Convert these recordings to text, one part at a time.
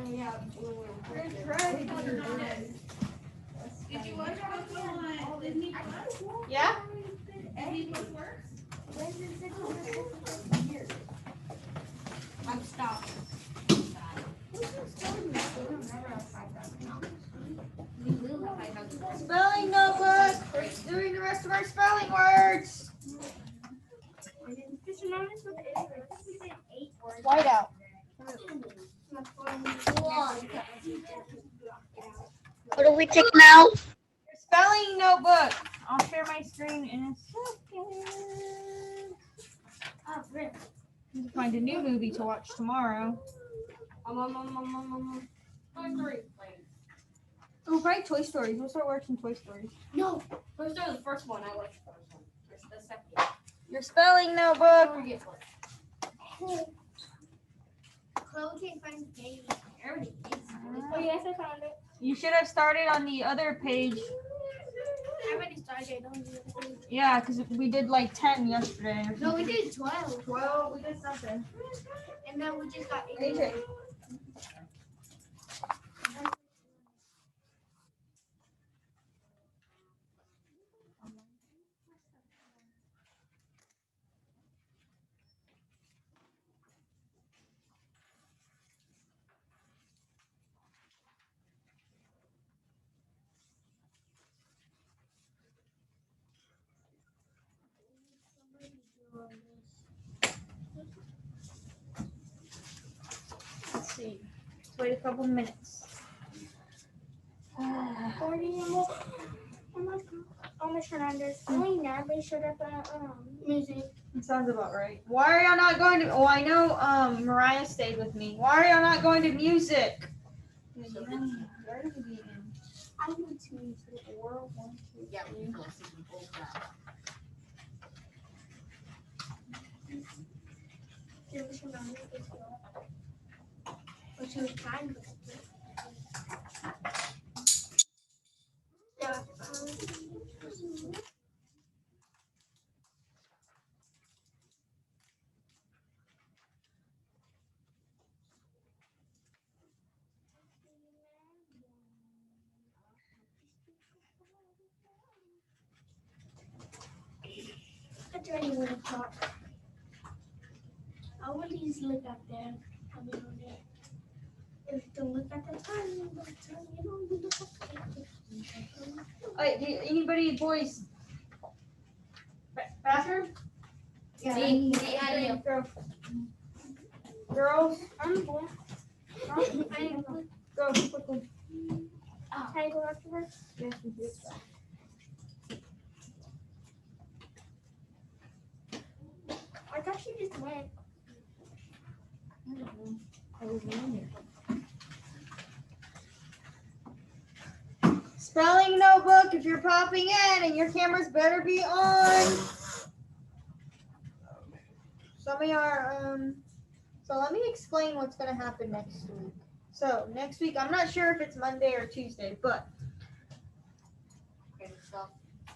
Yeah. Did you watch Coco on Disney Plus? Yeah? Disney Plus works? I'm stopped. Spelling notebook. We're doing the rest of our spelling words. White out. What do we take now? Your spelling notebook. I'll share my screen in a second. Find a new movie to watch tomorrow. Oh, probably Toy Story. We'll start watching Toy Story. No, first was the first one. I watched the first one. The second. Your spelling notebook. Chloe can't find the page. Everybody hates it. Oh yes, I found it. You should have started on the other page. I already started on the other page. Yeah, because we did like 10 yesterday. Or No, we something. did 12. 12. We did something. And then we just got 8. AJ. Let's see. Let's wait a couple minutes. Miss Hernandez. Only Natalie showed up at music. It sounds about right. Why are y'all not going to? Oh, I know. Mariah stayed with me. Why are y'all not going to music? I need to music. Yeah, we can see both now. Miss Hernandez is but she was kind of yeah. I try to want to talk. I want to just look up there. I mean, on there. If you don't look at the time, you look up Hey, anybody, boys? Bathroom? Yeah. Go. Girls, I'm going. go quickly. Can I go afterwards? Yes, we do. I thought she just went. Spelling notebook. If you're popping in, and your cameras better be on. Some of y'all So let me explain what's going to happen next week. So next week, I'm not sure if it's Monday or Tuesday, but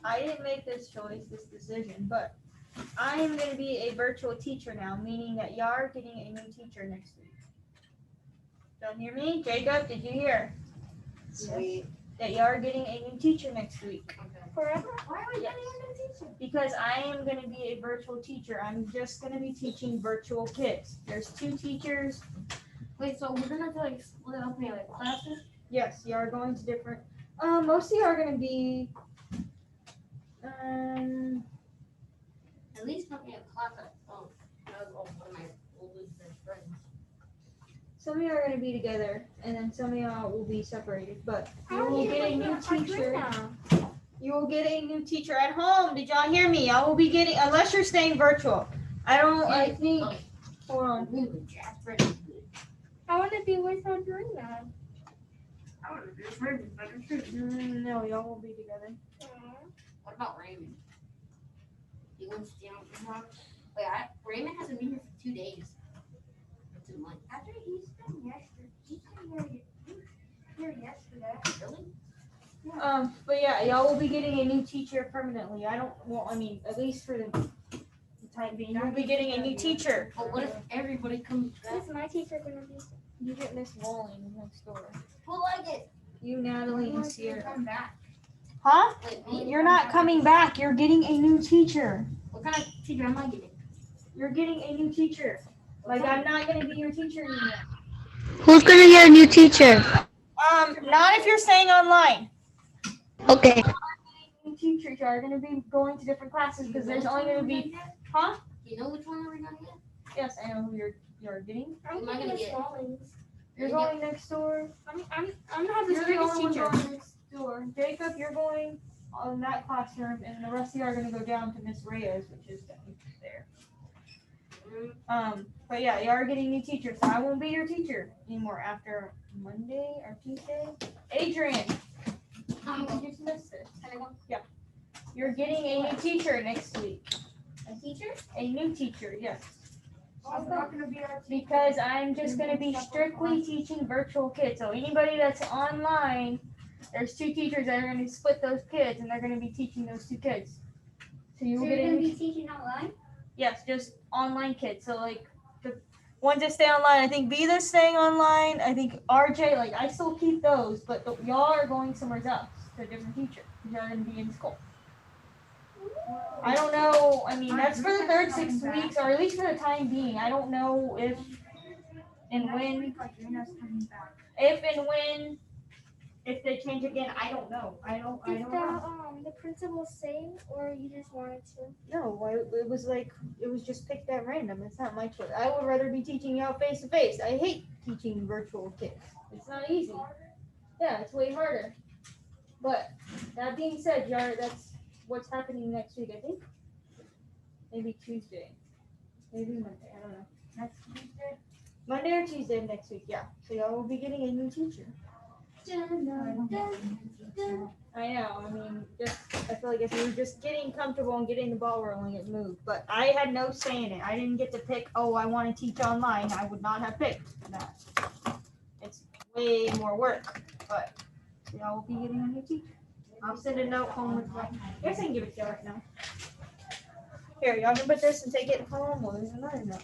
I didn't make this decision, but I am going to be a virtual teacher now, meaning that y'all are getting a new teacher next week. Don't hear me? Jacob, did you hear? Sweet. That y'all are getting a new teacher next week. Forever? Why are we Yes. getting a new teacher? Because I am going to be a virtual teacher. I'm just going to be teaching virtual kids. There's 2 teachers. Wait, so we're gonna have to like split up into like classes? Yes, you are going to different. Most of you are going to be. At least put me in class at home. That was one of my oldest best friends. Some of you are going to be together, and then some of y'all will be separated. But you will get a new teacher. You will get a new teacher at home. Did y'all hear me? I will be getting, unless you're staying virtual. I think. Hold on. Really, Jasper. I wanna be with Audrina. I want to be a friend, but I'm sure. No, y'all will be together. What about Raymond? He wants to stay on the house. Wait, Raymond hasn't been here for 2 days. Or 2 months. After he's been here yesterday. Really? But yeah, y'all will be getting a new teacher permanently. At least for the time being, you'll be getting a new teacher. But what if everybody comes back? Who's my teacher gonna be? You get Miss Walling next door. Who like it? You, Natalie, and Sierra. Come back. Huh? Wait, me? You're not coming back. You're getting a new teacher. What kind of teacher am I getting? You're getting a new teacher. Like, I'm not going to be your teacher anymore. Who's gonna get a new teacher? Not if you're staying online. Okay. New teachers are going to be going to different classes because there's only going to be, huh? Do you know which one we're gonna get? Yes, I know who you're getting. I'm Am I gonna gonna get get- Stallings. You're going next door. I'm gonna have the You're the strictest only one teacher. going next door. Jacob, you're going on that classroom, and the rest of you are going to go down to Miss Reyes, which is down there. But yeah, you are getting new teachers, so I won't be your teacher anymore after Monday or Tuesday. Adrian, you just missed it. Can I go? Yeah. You're getting a new teacher next week. A teacher? A new teacher, yes. I'm not gonna be our teacher. Because I'm just going to be strictly teaching virtual kids. So anybody that's online, there's two teachers that are going to split those kids, and they're going to be teaching those two kids. So you will get a new teaching online? Yes, just online kids. So like the ones that stay online, I think Beda's staying online. I think RJ, like I still keep those, but y'all are going somewhere else to a different teacher. Y'all are gonna be in school. I don't know. I mean, that's for the third 6 weeks, or at least for the time being. I don't know if and when, if they change again. I don't know. I don't know. The principal say, or you just wanted to? No, it was like, it was just picked at random. It's not my choice. I would rather be teaching y'all face to face. I hate teaching virtual kids. It's not easy. Yeah, it's way harder. But that being said, that's what's happening next week, I think. Maybe Tuesday. Maybe Monday. I don't know. Next Tuesday? Monday or Tuesday of next week, yeah. So y'all will be getting a new teacher. I know. I mean, I feel like if we were just getting comfortable and getting the ball rolling, it moved. But I had no say in it. I didn't get to pick, oh, I want to teach online. I would not have picked that. It's way more work. But y'all will be getting a new teacher. I'll send a note home with I guess I can give it to y'all right now. Here, y'all can put this and take it home. Well, there's another note.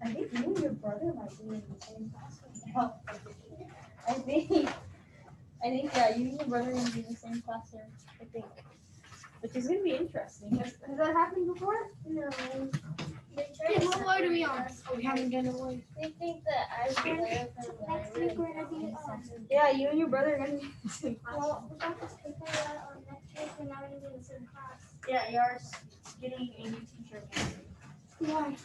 I think you and your brother might be in the same class. No, I think yeah, you and your brother are gonna be in the same class, I think. Which is gonna be interesting. Has that happened before? No. Hey, what word are we on? Oh, we haven't done a word. They think that I should live Next week we're gonna be, Yeah, you and your brother are gonna be in the same class. well, we got this paper that next week we're not gonna be in the same class. Yeah, you're getting a new teacher again. Why?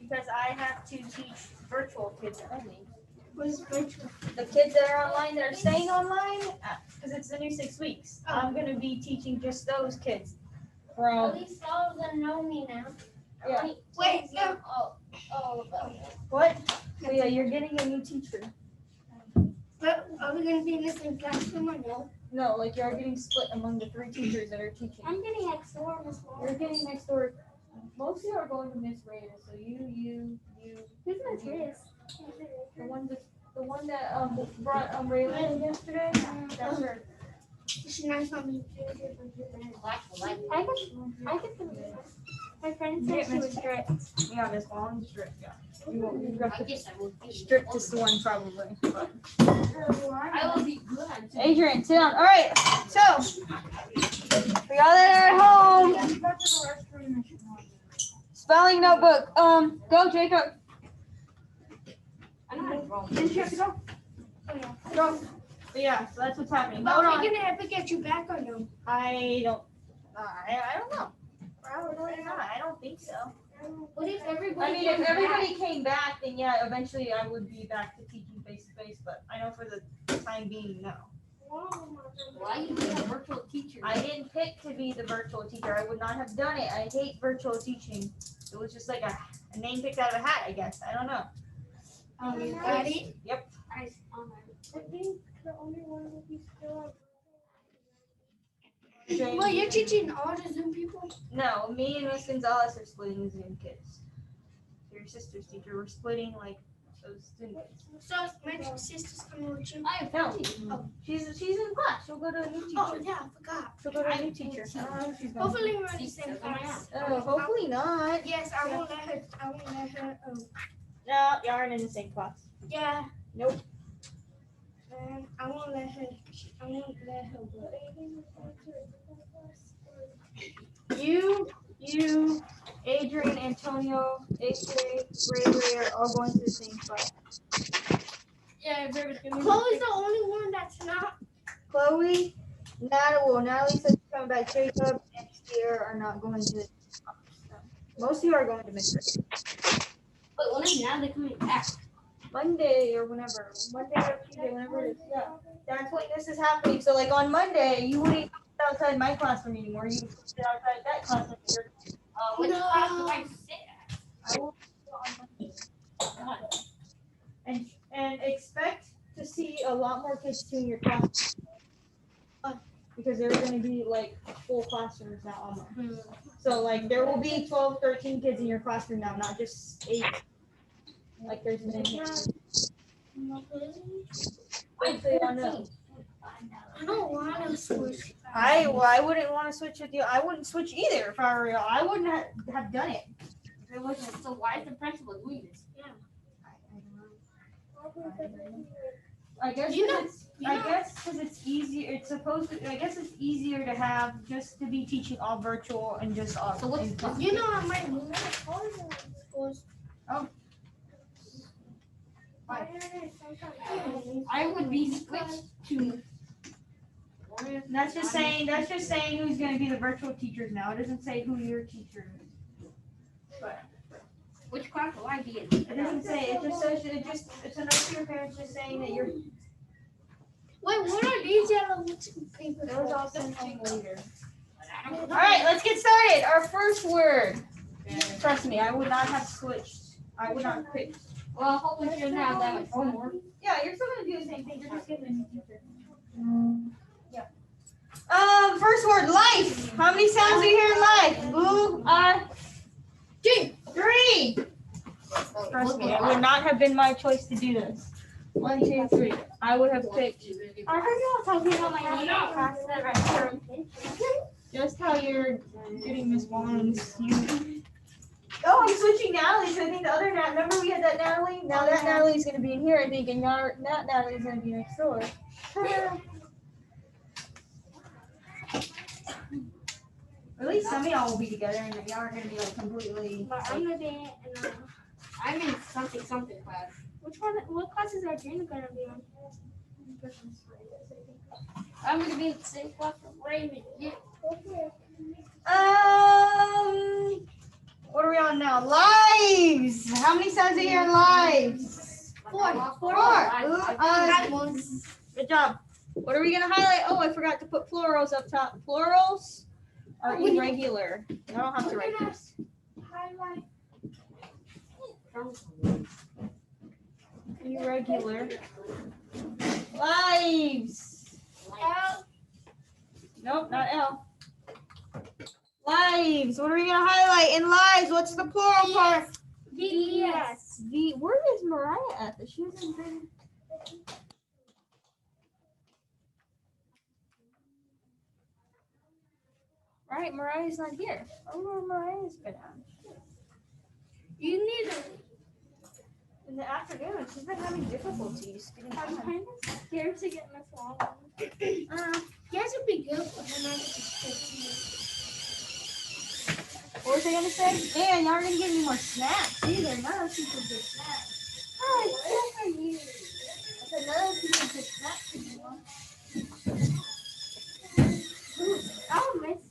Because I have to teach virtual kids only. What is virtual? The kids that are online, that are staying online, because it's the new 6 weeks. I'm gonna be teaching just those kids At from, least all of them know me now. Yeah. Wait, no. All of them. what? So yeah, you're getting a new teacher. But are we gonna be in the same classroom or no? No, like you're getting split among the 3 teachers that are teaching. I'm getting next door, Miss Wall. You're getting next door. Most of you are going to Miss Reyes, so you. Who's Miss Reyes? The one that brought Raylan yesterday. That's her. She's nice on me. I get the. My friend said she was strict. Yeah, Miss Long strict. Yeah. You got I the guess I will be. strictest one probably. But. I will be good. Adrian, sit down. All right. So for y'all that are at home, spelling notebook. Go, Jacob. I know how to roll. Didn't you have to go? Oh, yeah. Go. But yeah, so that's what's happening. But Hold are on. we gonna ever get you back or no? I don't know. Probably not. I don't think so. What if everybody? I mean, if everybody came back, then yeah, eventually I would be back to teaching face to face. But I know for the time being, no. Why you be a virtual teacher? I didn't pick to be the virtual teacher. I would not have done it. I hate virtual teaching. It was just like a name picked out of a hat, I guess. I don't know. You got it? Yep. I think the only one will be still. Well, you're teaching all the Zoom people? No, me and Miss Gonzalez are splitting the Zoom kids. Your sister's teacher, we're splitting like those Zoom kids. So my sister's coming with you? No, she's in class. She'll go to a new Oh, teacher. yeah, I forgot. She'll go to a new teacher. I don't know if she's going. Hopefully we're in the same class. Oh, hopefully not. Yes, I won't let her, No, y'all aren't in the same class. yeah. Nope. And I won't let her go. You, Adrian, Antonio, AJ, Ray Ray are all going to the same class. Yeah, Chloe's the only one that's not. Chloe, Natalie said she's coming back. Jacob and Sierra are not going to the same class. So, most of you are going to Mr. But when is Natalie coming back? Monday or whenever. Monday or Tuesday, whenever it is. Yeah. That's when this is happening. So like on Monday, you wouldn't sit outside my classroom anymore. You would sit outside that classroom. Which class do I sit at? I will on Monday. And expect to see a lot more kids too in your class. Because there's going to be like full classrooms now almost. So like there will be 12, 13 kids in your classroom now, not just 8. Like there's been here. Hopefully I know. I don't want to switch. I wouldn't want to switch with you. I wouldn't switch either if I were you. I wouldn't have done it. If it wasn't, so why is the principal doing this? I guess because it's easier. It's supposed to. I guess it's easier to have just to be teaching all virtual and just all. So what's in class. You know, I might move. I would be switched to. That's just saying who's going to be the virtual teachers now. It doesn't say who your teacher is. Which class will I be in? It doesn't say. It just says it's a note to your parents just saying that you're. Wait, what are these yellow papers? Those all sent home later. All right, let's get started. Our first word. Trust me, I would not have switched. I would not pick. Well, hopefully she doesn't have that much homework. Yeah, you're still gonna do the same thing. You're just getting a new teacher. Yeah. First word, life. How many sounds do you hear in life? Boo, three. Trust me, it would not have been my choice to do this. 1, 2, 3. I would have picked. I heard you all talking about my name across the restroom. Just how you're getting Miss Wands. Oh, I'm switching Natalie. So I think the other remember we had that Natalie? Now that Natalie's gonna be in here, I think, and that Natalie's gonna be next door. At least some of y'all will be together, and y'all are gonna be like completely. But I'm gonna be in. I'm in something class. Which one? What classes are Jana gonna be on? I'm gonna be in the same class with Raymond. Yeah. What are we on now? Lives. How many sounds are here in lives? 4. Good job. What are we gonna highlight? Oh, I forgot to put plurals up top. Plurals are irregular. I don't have to write this. Highlight. Irregular. Lives. L. Nope, not L. Lives. What are we gonna highlight in lives? What's the plural part? VES. Where is Mariah at? She hasn't been. Right, Mariah's not here. I don't know where Mariah's been at. You need a. In the afternoon, she's been having difficulties getting I'm time. kind of scared to get Miss Long. You guys would be good for her not What was I gonna say? Yeah, y'all aren't gonna get any more snacks either. None of people get snacks. Oh, good for you. I said none of people get snacks anymore. I'll miss it.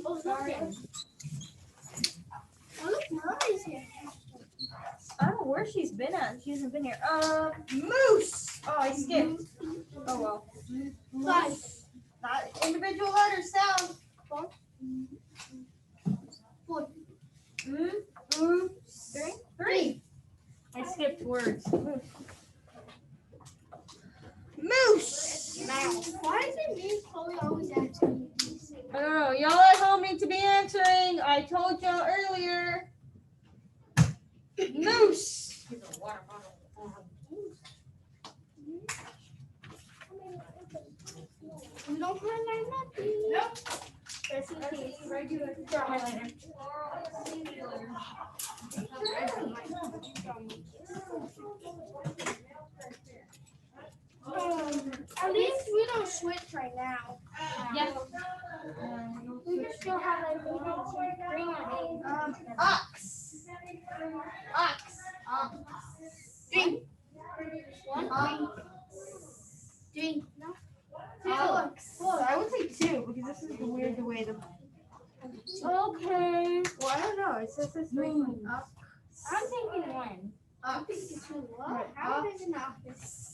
Oh, sorry. Oh, look, Molly's here. I don't know where she's been at. She hasn't been here. Moose. Oh, I skipped. Oh well. Five. Not individual letters. Sound. 4. Three. I skipped words. Moose. Why is it me and Chloe always answering these? I don't know. Y'all at home need to be answering. I told y'all earlier. Moose. We don't highlight nothing. Nope. Just in case. Regular. At least we don't switch right now. Yes. We can still have like 1, 2, 3 on Ox. Ox. Three. 1, 3. No. Ox. I would say 2 because this is weird the way the. Okay. Well, I don't know. It says this way. Ox. I'm thinking 1. I'm Ox. thinking 2. Right. What? How is it not this?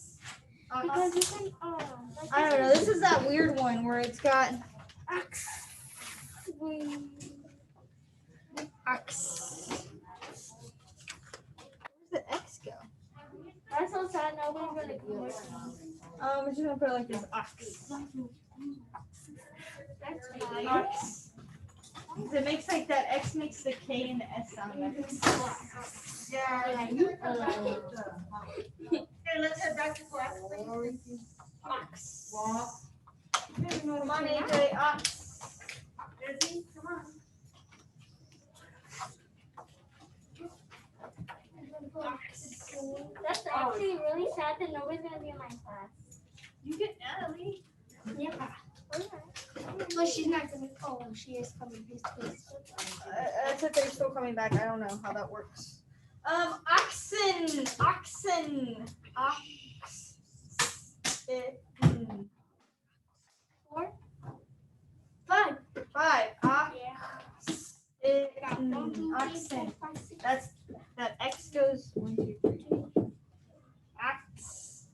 Ox. Because you can, like I don't know. This is that weird one where it's got Ox. Ox. Where's the X go? That's so sad. Now we're gonna go. We're just gonna put it like this. Ox. That's fine. Ox. 'Cause it makes like that X makes the K and the S sound. Yeah. Okay, let's head back to class. Ox. Come on, AJ. Ox. Busy? Come on. That's actually really sad that nobody's gonna be in my class. You get Natalie. Yeah. But she's not gonna. Oh, she is coming. That's if they're still coming back. I don't know how that works. Oxen. Oxen. Ox. 4, 5. 5. Ox. Yeah. 1, 2, 3, 4, Oxen. 5, 6. That's that X goes 1, 2, 3. Ox.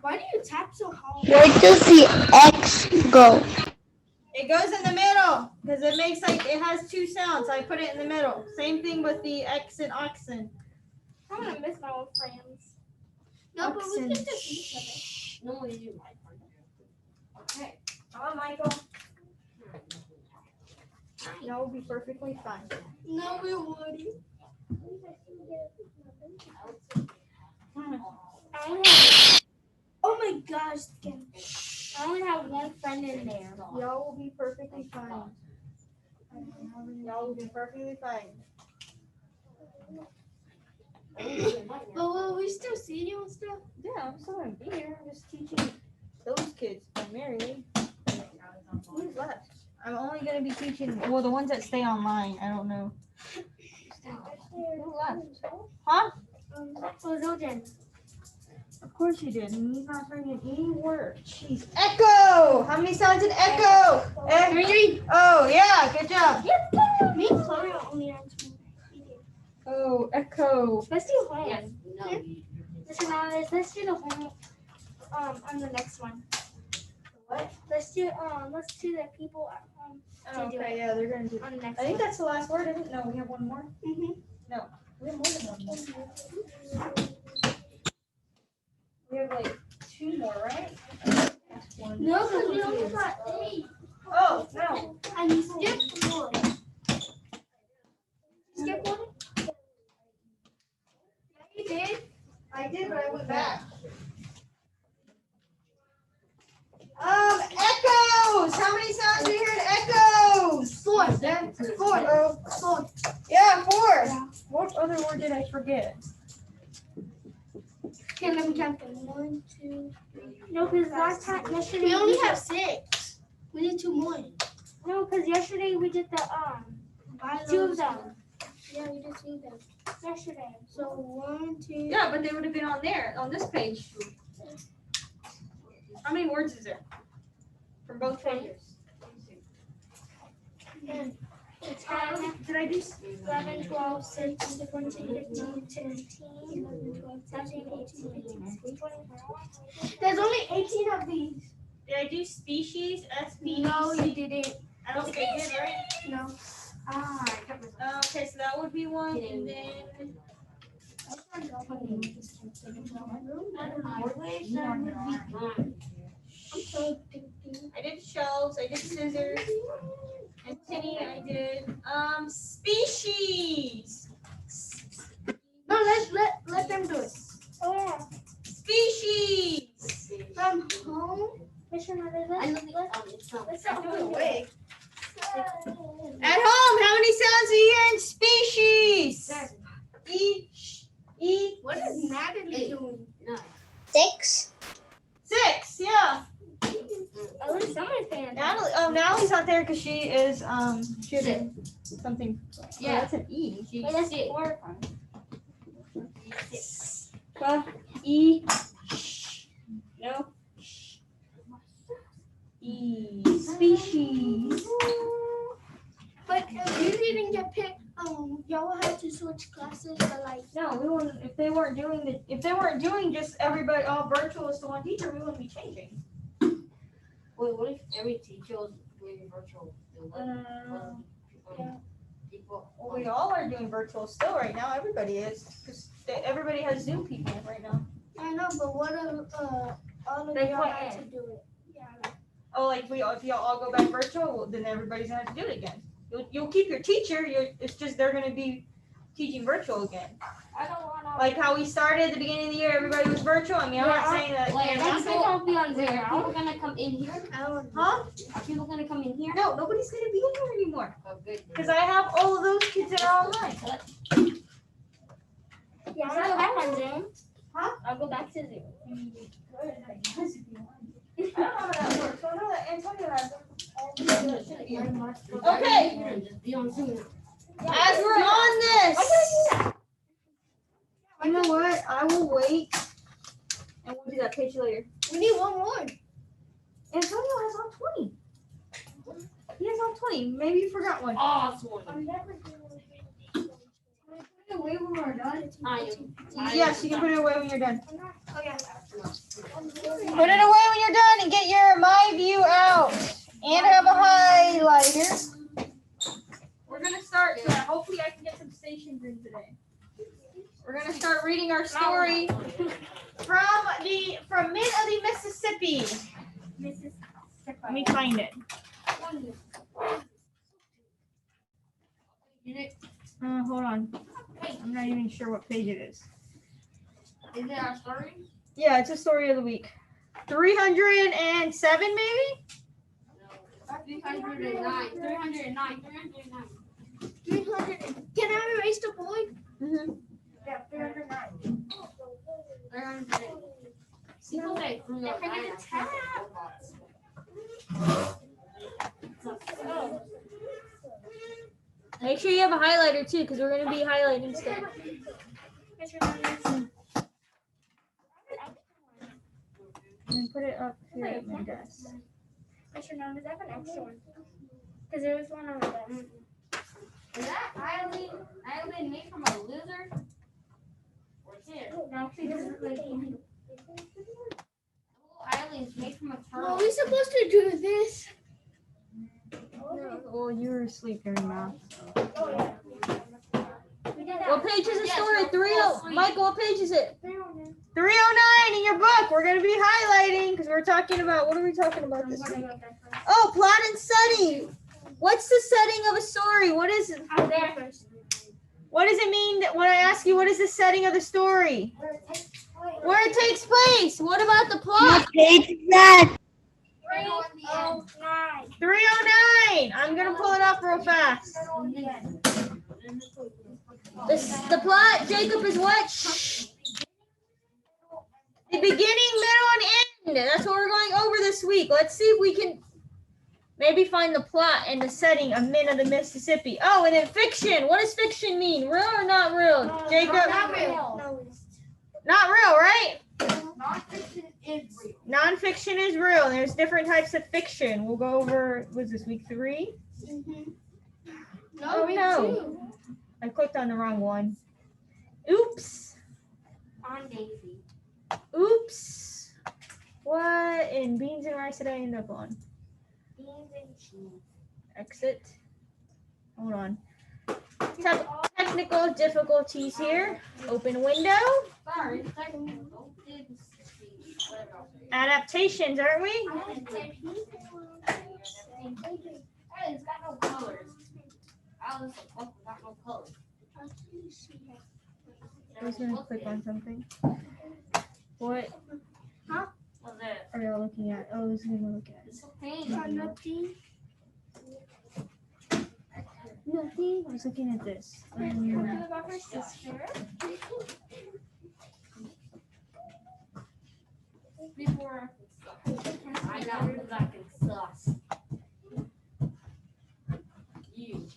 Why do you tap so hard? Where does the X go? It goes in the middle because it makes like it has 2 sounds. I put it in the middle. Same thing with the X and oxen. I'm gonna miss my old friends. No, but we Oxen. can just each No, you do my part. Okay. Come on, Michael. That will be perfectly fine. other. No, we wouldn't. I only have, oh my gosh, I only have 1 friend in there. Y'all will be perfectly fine. Y'all will be perfectly fine. But will we still see you and stuff? Yeah, I'm still gonna be here. I'm just teaching those kids primarily. Who's left? I'm only gonna be teaching well the ones that stay online. I don't know. Who left? Huh? So Zildjian. Of course you did. And he's not bringing any word. Jeez. Echo! How many sounds in echo? 3. Oh, yeah. Good job. Me and Chloe are only on 2. Oh, echo. Let's do home. Yes. No. Let's do the home on the next one. What? Let's do the people at home Oh, do okay, it. yeah, they're going to do on the next I think one. that's the last word, isn't it? No, we have one more. Mm-hmm. We have more than one more. We have like 2 more, right? That's 1. No, because we only got 8. Oh, no. And you skipped 1. Skip 1? Yeah, you did. I did, but I went back. Echoes! How many sounds do you hear in echoes? 4. 4. 4. Yeah, 4. Yeah. What other word did I forget? Okay, let me count them. 1, 2, 3. No, because yesterday we only have 6. We need 2 more. No, because yesterday we did the 2 of them. Yeah, we did 2 of them yesterday. So 1, 2. Yeah, but they would have been on there, on this page. How many words is there? From both pages. 10, Did I do? 11, 12, 13, 14, 15, 16, 11, 12, 13, 18, 19, 20. There's only 18 of these. Did I do species? S-P-E-C? No, you didn't. I don't think I did, right? No. Okay, so that would be 1, and then I did shelves, I did scissors, and Tinny, I did species. No, let them do it. Oh yeah. Species. From home. At home, how many sounds do you hear in species? E, sh, e. What is Natalie doing? 6. 6, yeah. At least somebody's paying attention. Natalie's not there because she is shooting something. Yeah. That's an E. She's sick. Well, E. No. E. Species. But if you didn't get picked, y'all will have to switch classes to like. No, we wouldn't. If they weren't doing just everybody all virtual is to one teacher, we wouldn't be changing. Wait, what if every teacher was doing virtual? People. Well, we all are doing virtual still right now. Everybody is because everybody has Zoom people right now. I know, but what if all of They y'all put had in. to do it? Yeah. Oh, like if y'all all go back virtual, well, then everybody's gonna have to do it again. You'll keep your teacher. It's just they're gonna be teaching virtual again. I don't want to. Like how we started at the beginning of the year, everybody was virtual. I mean, I'm not saying that. Like, can't next happen. week I'll be on Zoom. Are people gonna come in here? Huh? Are people gonna come in here? No, nobody's gonna be in here anymore. Oh, good. Because I have all of those kids that are online. Yeah, I'll go back on Zoom. Huh? I'll go back to Zoom. I don't know how that works. So I know that Antonio has them. Okay. Just be on Zoom. As we're on this, you know what? I will wait, and we'll do that page later. We need one more. Antonio has all 20. He has all 20. Maybe you forgot one. Awesome. Wait when we're done. Yes, you can put it away when you're done. Okay. Put it away when you're done and get your My View out. And have a highlighter. We're gonna start. So hopefully, I can get some stations in today. We're gonna start reading our story from mid of the Mississippi. Let me find it. Hold on. I'm not even sure what page it is. Is it our story? Yeah, it's a story of the week. 307 maybe? 309. 309. 300. Can I erase the board? Mm-hmm. Yeah, 309. 300. People that grew up, I have robots. Make sure you have a highlighter too, because we're going to be highlighting stuff. And put it up here at my desk. I should know, because I have an extra one. Because there was one on the desk. Is that eyelid made from a lizard? Or kid? No, because it's like. Eyelid's made from a turtle. Are we supposed to do this? No, well, you were asleep during math. Oh, yeah. We did that. What page is the Yes, story? we're 30. asleep. Michael, what page is it? 309. 309 in your book. We're going to be highlighting because we're talking about, what are we talking about this week? I'll Oh, plot and setting. What's the setting of a story? What is it? there first. What does it mean that when I ask you what is the setting of the story? Where it takes place. What about the plot? What page is that? 309. 309. I'm going to pull it up real fast. The plot, Jacob, is what? Shh. The beginning, middle, and end. That's what we're going over this week. Let's see if we can maybe find the plot and the setting of Men of the Mississippi. Oh, and then fiction. What does fiction mean? Real or not real? Jacob? Not real. Not real, right? Nonfiction is real. Nonfiction is real. There's different types of fiction. We'll go over, was this week 3? No, Oh, me no. too. I clicked on the wrong one. Oops. On Daisy. Oops. What in beans and rice did I end up on? Beans and cheese. Exit. Hold on. Technical difficulties here. Open window. Sorry, technical difficulties. adaptations, aren't we? Hey, it's got no colors. Alice, got no colors. I was gonna click on something. What What's that? are y'all looking at? Oh, I was gonna look at It's a pain. Nothing. nothing. I was looking at this. About her sister. Before I know who's acting sus. You.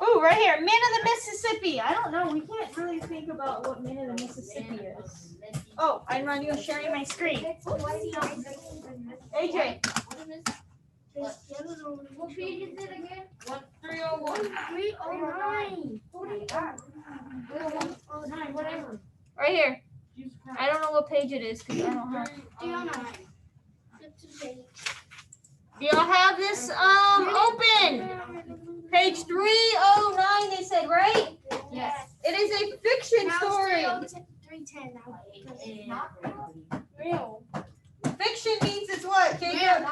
Oh, right here, Men of the Mississippi. I don't know. We can't really think about what Men of the Mississippi is. Oh, I'm not even sharing my screen. AJ, What page is it again? 301. 309. 309, whatever. right here. I don't know what page it is because I don't have. 309. Do y'all have this open? Page 309. They said, right? Yes. It is a fiction story. 310 now. Real. Fiction means it's what, Jacob?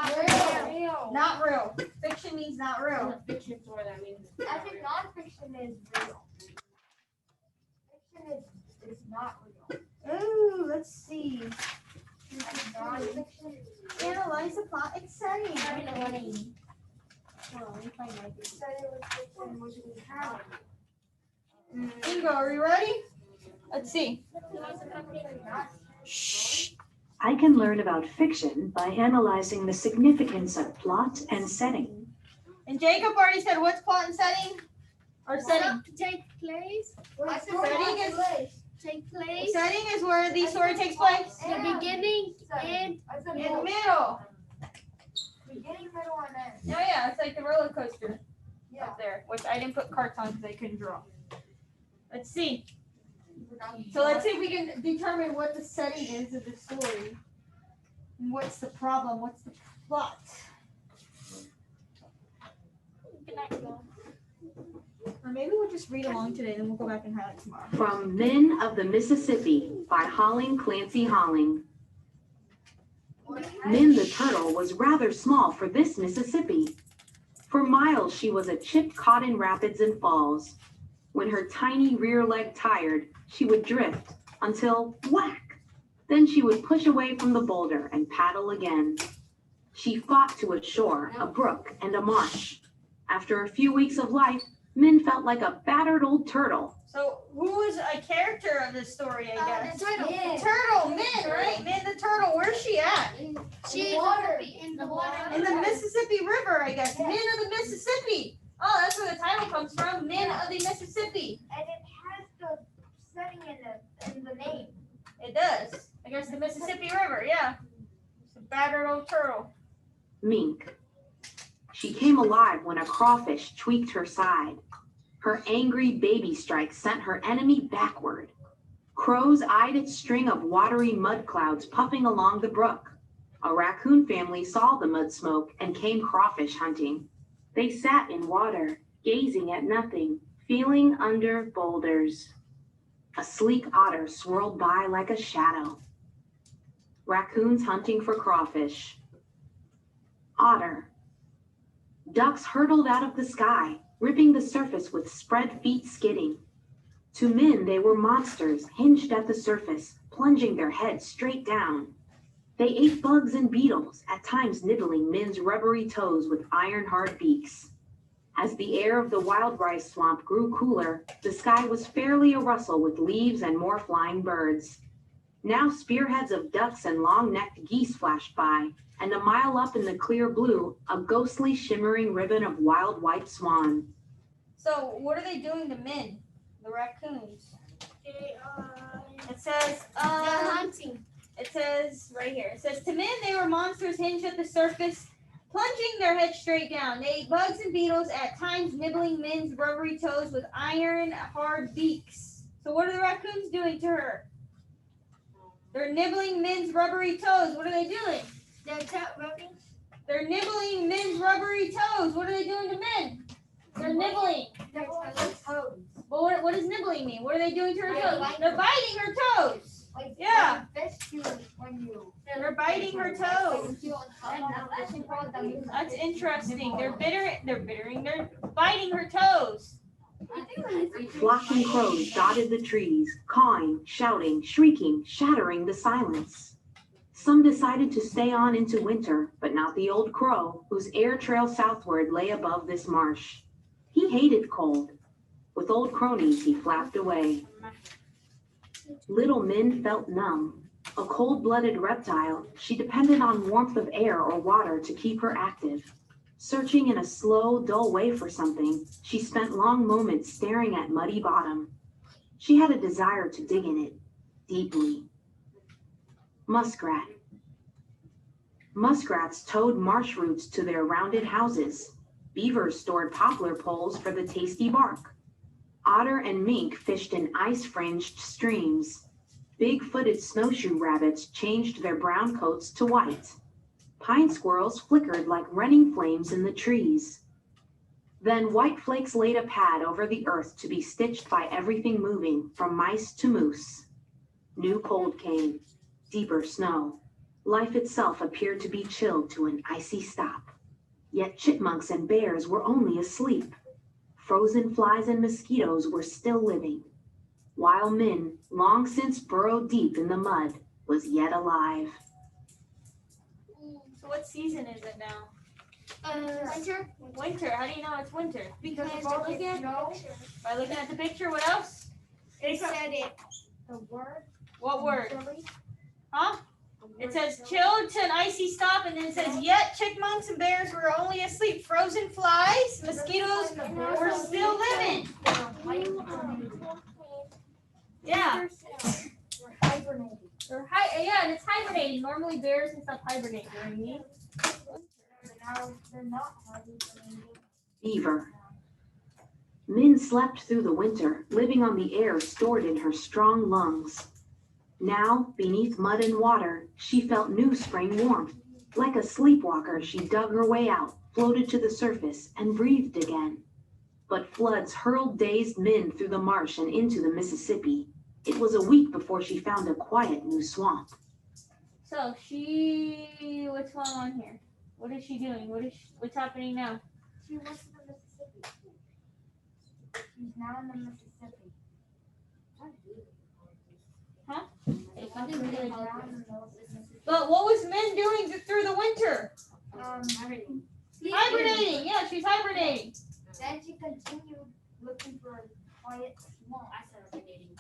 Real. Not real. Fiction means not real. It's a fiction story, that means it's I think nonfiction is real. Fiction is not real. Ooh, let's see. Nonfiction. Analyze the plot and setting. Bingo, are you ready? Let's see. Shh. I can learn about fiction by analyzing the significance of plot and setting. And Jacob already said what's plot and setting? Or setting. Take place. Setting is Take place. setting is where the story takes place. The beginning and In middle. beginning, middle, and end. Oh yeah, it's like the roller coaster up there, which I didn't put carts on because I couldn't draw. Let's see. So let's see if we can determine what the setting is of the story. And what's the problem? What's the plot? Or maybe we'll just read along today, then we'll go back and highlight tomorrow. From Men of the Mississippi by Holling Clancy Holling. Min the turtle was rather small for this Mississippi. For miles she was a chip caught in rapids and falls. When her tiny rear leg tired, she would drift until whack. Then she would push away from the boulder and paddle again. She fought to a shore, a brook, and a marsh. After a few weeks of life, Min felt like a battered old turtle. So who was a character of this story, I guess? The turtle. The turtle, Min, right? Min the turtle, where's she at? She's in the water. In the Mississippi River, I guess. Min of the Mississippi. Oh, that's where the title comes from. Min of the Mississippi. And it has the setting in the name. It does. I guess the Mississippi River, yeah. It's a battered old turtle. Mink. She came alive when a crawfish tweaked her side. Her angry baby strike sent her enemy backward. Crows eyed its string of watery mud clouds puffing along the brook. A raccoon family saw the mud smoke and came crawfish hunting. They sat in water, gazing at nothing, feeling under boulders. A sleek otter swirled by like a shadow. Raccoons hunting for crawfish. Otter. Ducks hurtled out of the sky, ripping the surface with spread feet skidding. To Min, they were monsters, hinged at the surface, plunging their heads straight down. They ate bugs and beetles, at times nibbling Min's rubbery toes with iron-hard beaks. As the air of the wild rice swamp grew cooler, the sky was fairly a-rustle with leaves and more flying birds. Now spearheads of ducks and long-necked geese flashed by, and a mile up in the clear blue, a ghostly shimmering ribbon of wild white swan. So what are they doing to Min, the raccoons? It says, hunting. it says right here, it says, to Min, they were monsters hinged at the surface, plunging their heads straight down. They ate bugs and beetles, at times nibbling Min's rubbery toes with iron-hard beaks. So what are the raccoons doing to her? They're nibbling Min's rubbery toes. What are they doing? rubbing. They're nibbling Min's rubbery toes. What are they doing to Min? They're nibbling. Their toes. But what does nibbling mean? What are they doing to her They're toes? biting They're biting her toes. Like, Yeah. Fish do when you. They're biting her toes. That's interesting. They're biting her toes. Flocking crows dotted the trees, cawing, shouting, shrieking, shattering the silence. Some decided to stay on into winter, but not the old crow, whose air trail southward lay above this marsh. He hated cold. With old cronies, he flapped away. Little Min felt numb. A cold-blooded reptile, she depended on warmth of air or water to keep her active. Searching in a slow, dull way for something, she spent long moments staring at muddy bottom. She had a desire to dig in it, deeply. Muskrat. Muskrats towed marsh roots to their rounded houses. Beavers stored poplar poles for the tasty bark. Otter and mink fished in ice-fringed streams. Big-footed snowshoe rabbits changed their brown coats to white. Pine squirrels flickered like running flames in the trees. Then white flakes laid a pad over the earth to be stitched by everything moving, from mice to moose. New cold came, deeper snow. Life itself appeared to be chilled to an icy stop. Yet chipmunks and bears were only asleep. Frozen flies and mosquitoes were still living, while Min, long since burrowed deep in the mud, was yet alive. So what season is it now? Winter. Winter. How do you know it's winter? Because of all it again? snows. By looking at the picture, what else? They said it. The word. What word? Huh? It says chilled to an icy stop, and then it says, yet chipmunks and bears were only asleep. Frozen flies, mosquitoes were still living. Yeah. We're hibernating. Yeah, and it's hibernating. Normally bears and stuff hibernate during the Now they're not hibernating. Beaver. Min slept through the winter, living on the air stored in her strong lungs. Now, beneath mud and water, she felt new spring warmth. Like a sleepwalker, she dug her way out, floated to the surface, and breathed again. But floods hurled dazed Min through the marsh and into the Mississippi. It was a week before she found a quiet new swamp. So what's going on here? What is she doing? What's happening now? She went to the Mississippi. She's now in the Mississippi. Huh? Hibernating. But what was Min doing through the winter? Hibernating. Hibernating. Yeah, she's hibernating. Then she continued looking for a quiet swamp. I said hibernating.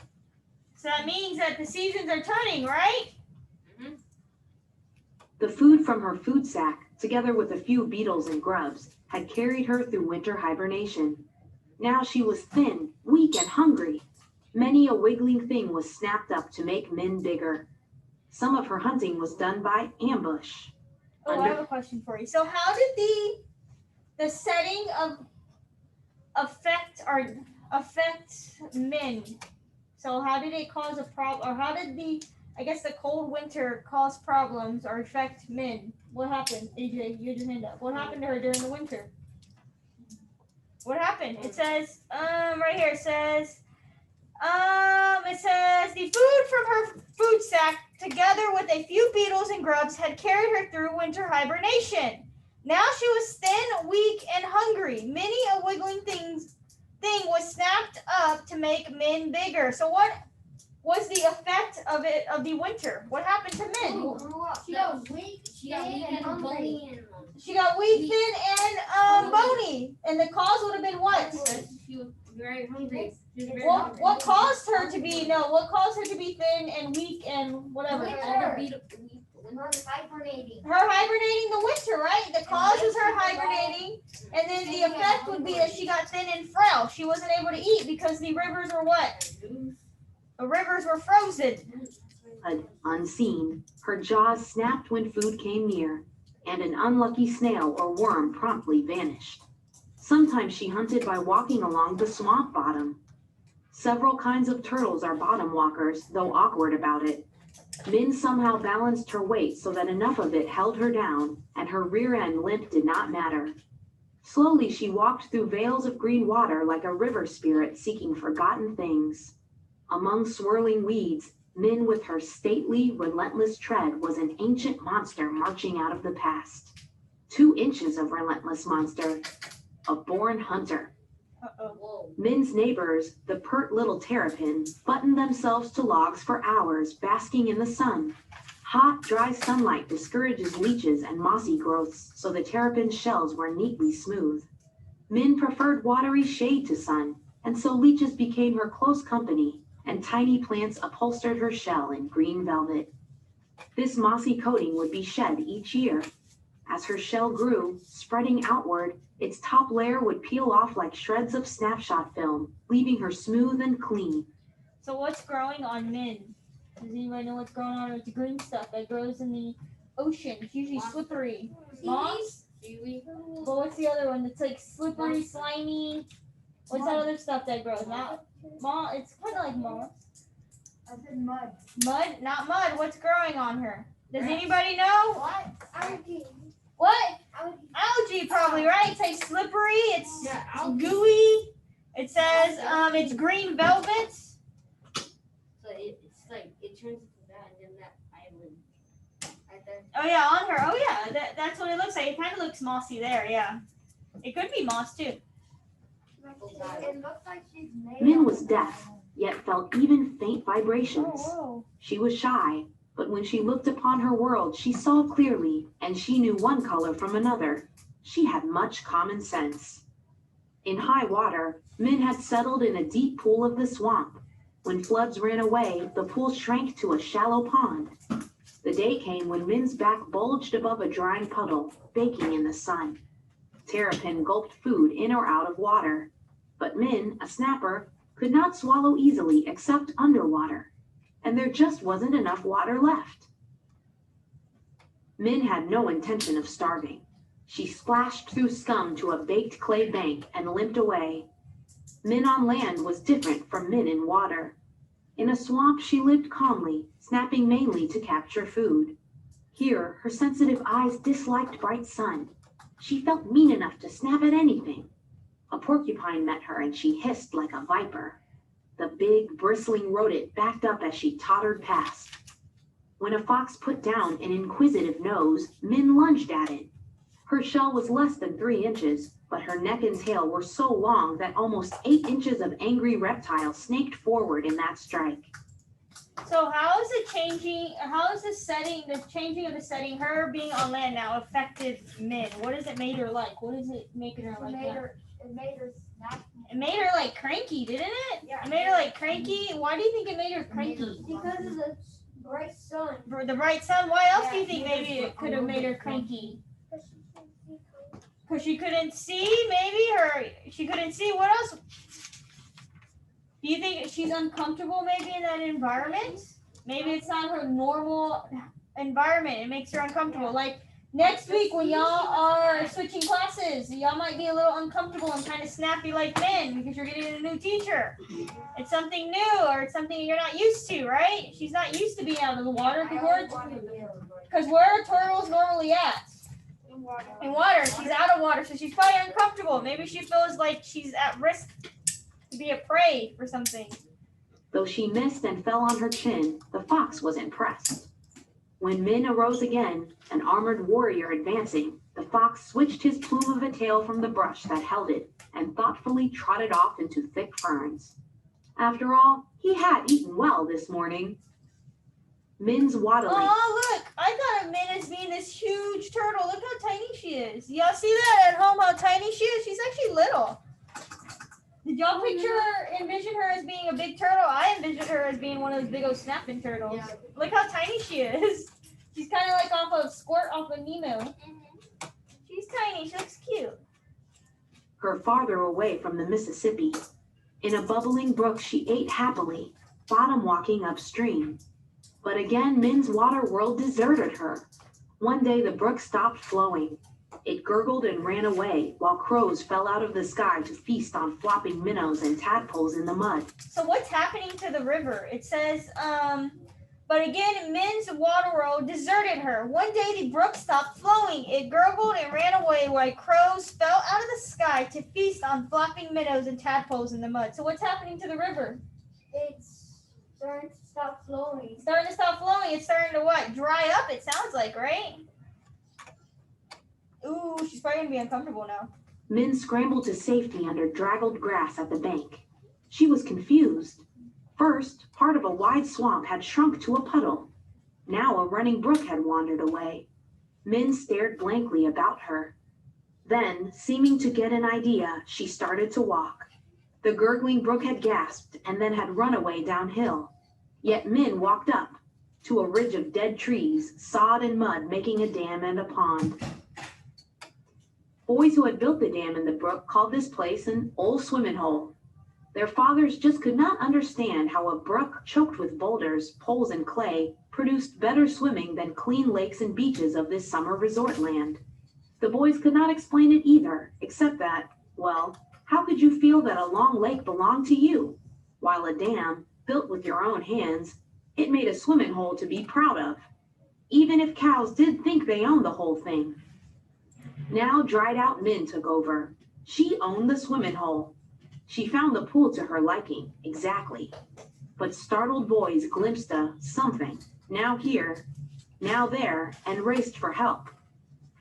So that means that the seasons are turning, right? The food from her food sack, together with a few beetles and grubs, had carried her through winter hibernation. Now she was thin, weak, and hungry. Many a wiggling thing was snapped up to make Min bigger. Some of her hunting was done by ambush. Oh, I have a question for you. So how did the setting affect Min? So how did it cause a problem, or how did the cold winter cause problems or affect Min? What happened? AJ, you just hand up. What happened to her during the winter? What happened? It says, right here, it says the food from her food sack, together with a few beetles and grubs, had carried her through winter hibernation. Now she was thin, weak, and hungry. Many a wiggling thing was snapped up to make Min bigger. So what was the effect of the winter? What happened to Min? She got weak. She got weak and bony. She got weak, thin, and bony. And the cause would have been what? She was very hungry. What caused her to be thin and weak and whatever? Her hibernating. Her hibernating the winter, right? The cause is her hibernating, and then the effect would be that she got thin and frail. She wasn't able to eat because the rivers were what? The rivers were frozen. Unseen, her jaws snapped when food came near, and an unlucky snail or worm promptly vanished. Sometimes she hunted by walking along the swamp bottom. Several kinds of turtles are bottom walkers, though awkward about it. Min somehow balanced her weight so that enough of it held her down, and her rear end limp did not matter. Slowly she walked through veils of green water like a river spirit seeking forgotten things. Among swirling weeds, Min with her stately, relentless tread was an ancient monster marching out of the past. 2 inches of relentless monster, a born hunter. Whoa. Min's neighbors, the pert little terrapin, buttoned themselves to logs for hours, basking in the sun. Hot, dry sunlight discourages leeches and mossy growths, so the terrapin's shells were neatly smooth. Min preferred watery shade to sun, and so leeches became her close company, and tiny plants upholstered her shell in green velvet. This mossy coating would be shed each year. As her shell grew, spreading outward, its top layer would peel off like shreds of snapshot film, leaving her smooth and clean. So what's growing on Min? Does anybody know what's growing on with the green stuff that grows in the ocean? It's usually slippery. Moss? Seaweed. But what's the other one that's like slippery, slimy? What's that other stuff that grows? Not moss. It's kind of like moss. I said mud. Mud? Not mud. What's growing on her? Does anybody know? What? Algae. What? Algae. Algae, probably, right? It's like slippery. It's Yeah, algae. gooey. It says it's green velvet. So it's like it turns into that and then that island. Right there. Oh yeah, on her. Oh yeah, that's what it looks like. It kind of looks mossy there. Yeah, it could be moss too. It looks like she's made. Min was deaf, yet felt even faint vibrations. whoa. She was shy, but when she looked upon her world, she saw clearly, and she knew one color from another. She had much common sense. In high water, Min had settled in a deep pool of the swamp. When floods ran away, the pool shrank to a shallow pond. The day came when Min's back bulged above a drying puddle, baking in the sun. Terrapin gulped food in or out of water, but Min, a snapper, could not swallow easily except underwater, and there just wasn't enough water left. Min had no intention of starving. She splashed through scum to a baked clay bank and limped away. Min on land was different from Min in water. In a swamp, she lived calmly, snapping mainly to capture food. Here, her sensitive eyes disliked bright sun. She felt mean enough to snap at anything. A porcupine met her and she hissed like a viper. The big, bristling rodent backed up as she tottered past. When a fox put down an inquisitive nose, Min lunged at it. Her shell was less than 3 inches, but her neck and tail were so long that almost 8 inches of angry reptile snaked forward in that strike. So how is it changing? How is the changing of the setting, her being on land now, affected Min? What has it made her like? What is it making her like? It made her snap. It made her like cranky, didn't it? Yeah. It made her like cranky. Why do you think it made her cranky? Because of the bright sun. For the bright sun. Why else do you Yeah, think maybe it could have made her cranky? Because Because she she can't see color. couldn't see, maybe, she couldn't see. What else? Do you think she's uncomfortable maybe in that environment? Maybe it's not her normal environment. It makes her uncomfortable. Like next week when y'all are switching classes, y'all might be a little uncomfortable and kind of snappy like Min because you're getting a new teacher. It's something new or it's something you're not used to, right? She's not used to being out of the water because where are turtles normally at? In water. She's out of water, so she's probably uncomfortable. Maybe she feels like she's at risk to be a prey for something. Though she missed and fell on her chin, the fox was impressed. When Min arose again, an armored warrior advancing, the fox switched his plume of a tail from the brush that held it and thoughtfully trotted off into thick ferns. After all, he had eaten well this morning. Min's waddling. Oh, look! I thought of Min as being this huge turtle. Look how tiny she is. Y'all see that at home, how tiny she is? She's actually little. Did y'all envision her as being a big turtle? I envisioned her as being one of those big old snapping turtles. Yeah. Look how tiny she is. She's kind of like off of Squirt off of Nemo. She's tiny. She looks cute. Her farther away from the Mississippi. In a bubbling brook, she ate happily, bottom walking upstream. But again, Min's water world deserted her. One day, the brook stopped flowing. It gurgled and ran away, while crows fell out of the sky to feast on flopping minnows and tadpoles in the mud. So what's happening to the river? It says But again, Min's water world deserted her. One day the brook stopped flowing. It gurgled and ran away while crows fell out of the sky to feast on flapping minnows and tadpoles in the mud. So what's happening to the river? It's starting to stop flowing. It's starting to stop flowing. It's starting to what? Dry up, it sounds like, right? Ooh, she's probably gonna be uncomfortable now. Min scrambled to safety under draggled grass at the bank. She was confused. First, part of a wide swamp had shrunk to a puddle. Now a running brook had wandered away. Min stared blankly about her. Then, seeming to get an idea, she started to walk. The gurgling brook had gasped and then had run away downhill. Yet Min walked up to a ridge of dead trees, sod and mud making a dam and a pond. Boys who had built the dam in the brook called this place an old swimming hole. Their fathers just could not understand how a brook choked with boulders, poles, and clay produced better swimming than clean lakes and beaches of this summer resort land. The boys could not explain it either, except that, well, how could you feel that a long lake belonged to you, while a dam, built with your own hands, it made a swimming hole to be proud of, even if cows did think they owned the whole thing. Now dried out Min took over. She owned the swimming hole. She found the pool to her liking, exactly. But startled boys glimpsed a something, now here, now there, and raced for help.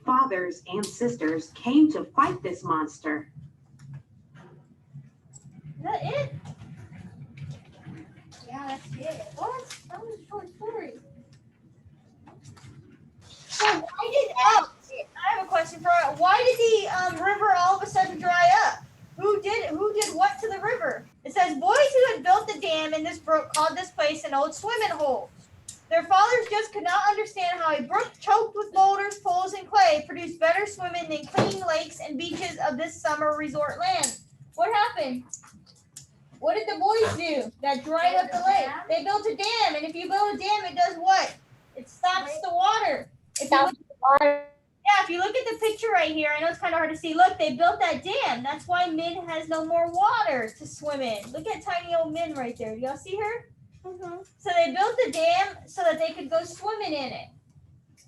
Fathers and sisters came to fight this monster. Is that it? Yeah, that's it. What? That was a short story. So why did I have a question for you. Why did the river all of a sudden dry up? Who did what to the river? It says boys who had built the dam in this brook called this place an old swimming hole. Their fathers just could not understand how a brook choked with boulders, poles, and clay produced better swimming than clean lakes and beaches of this summer resort land. What happened? What did the boys do that dried up the lake? They built a dam, and if you build a dam, it does what? It stops the water. If you look at the picture right here, I know it's kind of hard to see. Look, they built that dam. That's why Min has no more water to swim in. Look at tiny old Min right there. Do y'all see her? Mm-hmm. So they built the dam so that they could go swimming in it,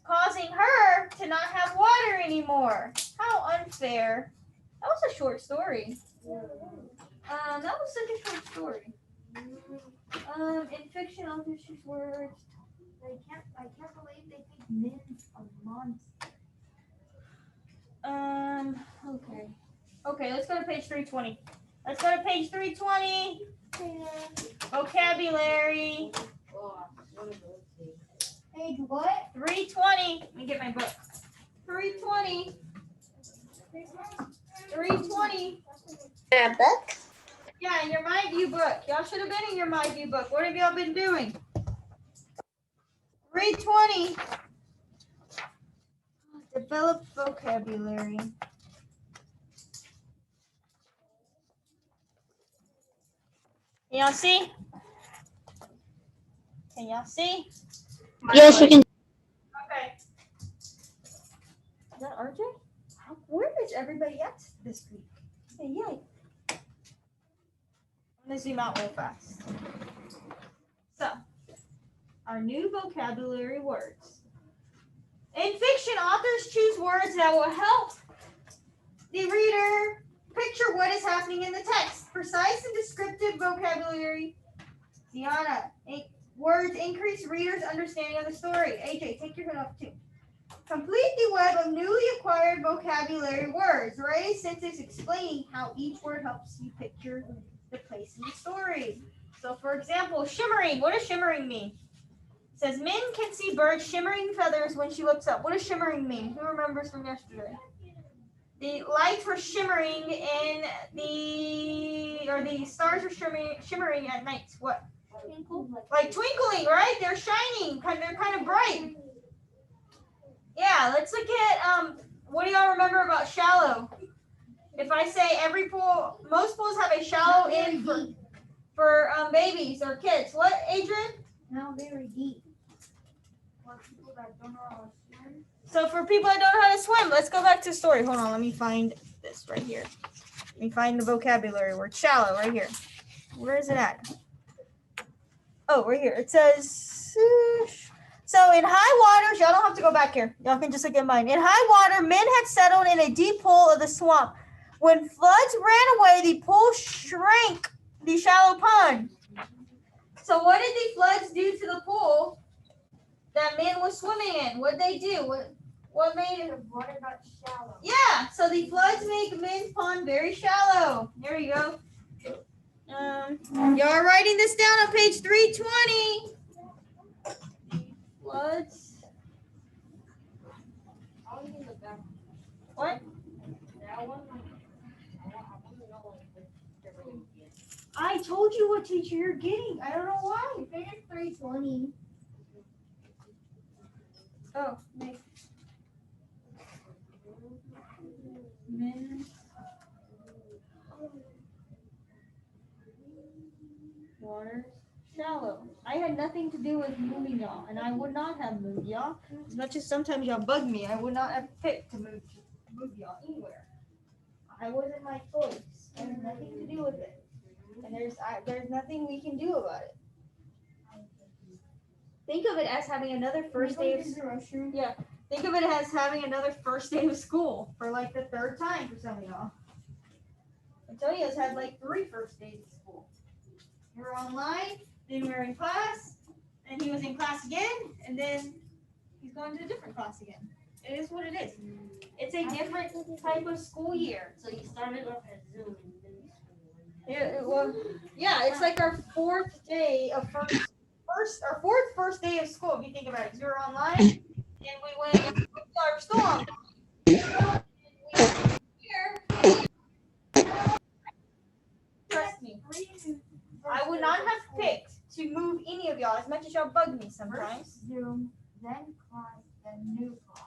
causing her to not have water anymore. How unfair. That was a short story. That was such a short story. In fiction, authors choose words. I can't believe they think Min's a monster. Okay, let's go to page 320. Let's go to page 320. Vocabulary. Page what? 320. Let me get my book. 320. 320. A book? Yeah, in your My View book. Y'all should have been in your My View book. What have y'all been doing? 320. Develop vocabulary. Can y'all see? Can y'all see? Yes, we can. Okay. Is that RJ? Where is everybody at this week? Hey, yay. I'm going to zoom out real fast. So, our new vocabulary words. In fiction, authors choose words that will help the reader picture what is happening in the text. Precise and descriptive vocabulary. Ziana, words increase readers' understanding of the story. AJ, take your hood off too. Complete the web of newly acquired vocabulary words. Write a sentence explaining how each word helps you picture the place in the story. So, for example, shimmering. What does shimmering mean? It says, Min can see birds' shimmering feathers when she looks up. What does shimmering mean? Who remembers from yesterday? The lights were shimmering in the stars were shimmering at night. What? Like twinkling, right? They're shining. They're kind of bright. Yeah, let's look at, what do y'all remember about shallow? If I say every pool, most pools have a shallow end for babies or kids. What, Adrian? Not very deep. For people that don't know how to swim. So for people that don't know how to swim, let's go back to the story. Hold on, let me find this right here. Let me find the vocabulary word. Shallow, right here. Where is it at? Oh, right here. It says So in high waters, y'all don't have to go back here. Y'all can just look at mine. In high water, men had settled in a deep pool of the swamp. When floods ran away, the pool shrank the shallow pond. So what did the floods do to the pool that men was swimming in? What did they do? What made it? The water got shallow. Yeah, so the floods make men's pond very shallow. There you go. Y'all are writing this down on page 320. Floods. What? I told you what teacher you're getting. I don't know why. You finished 320. Oh, make men water shallow. I had nothing to do with moving y'all, and I would not have moved y'all. As much as sometimes y'all bug me, I would not have picked to move y'all anywhere. I wasn't my choice. I had nothing to do with it, and there's nothing we can do about it. Think of it as having another first day of school. Yeah. Think of it as having another first day of school for like the third time for some of y'all. Antonia's had like 3 first days of school. We were online, then we were in class, and he was in class again, and then he's going to a different class again. It is what it is. It's a different type of school year. So you started off at Zoom and then Yeah, it's like our 4th day of our 4th first day of school, if you think about it, because we were online, and we went, we're still online. Trust me, I would not have picked to move any of y'all, as much as y'all bug me sometimes. Zoom, then class, then new class.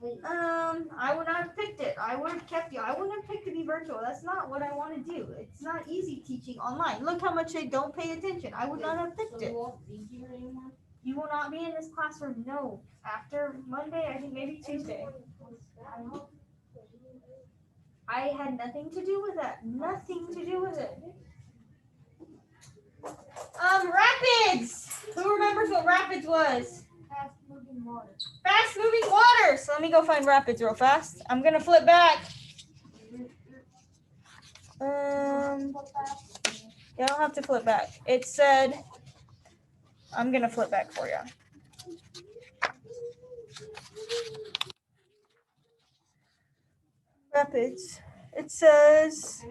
I would not have picked it. I would have kept you. I wouldn't have picked to be virtual. That's not what I want to do. It's not easy teaching online. Look how much they don't pay attention. I would not have picked it. You will not be in this classroom. No. After Monday, I think maybe Tuesday. I had nothing to do with that. Nothing to do with it. Rapids. Who remembers what rapids was? Fast moving water. Fast moving water. So let me go find rapids real fast. I'm gonna flip back. You don't have to flip back. It said, I'm gonna flip back for you. Rapids. It says,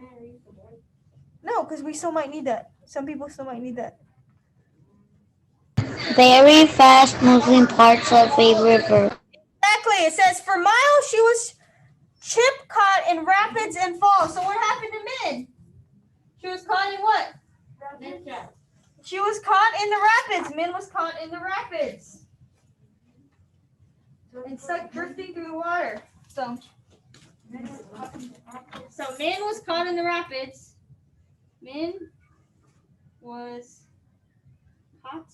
no, because we still might need that. Some people still might need that. Very fast moving parts of a river. Exactly. It says for miles she was chip caught in rapids and falls. So what happened to Min? She was caught in what? She was caught in the rapids. Min was caught in the rapids. And stuck drifting through the water. So Min was caught in the rapids. Min was caught in the rapids. Min was caught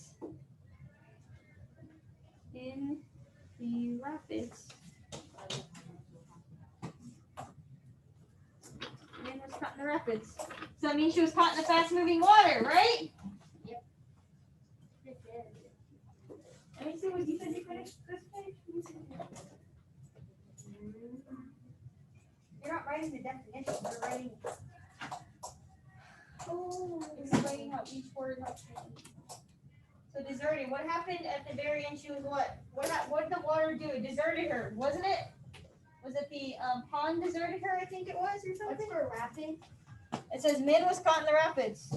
in the rapids. So that means she was caught in the fast moving water, right? Yep. Let me see what you said you finished this page. You're not writing the definition, you're writing explaining how each word helps you. So deserted, what happened at the very end? She was what? What did the water do? It deserted her, wasn't it? Was it the pond deserted her, I think it was, or something? What's for rapid? It says Min was caught in the rapids.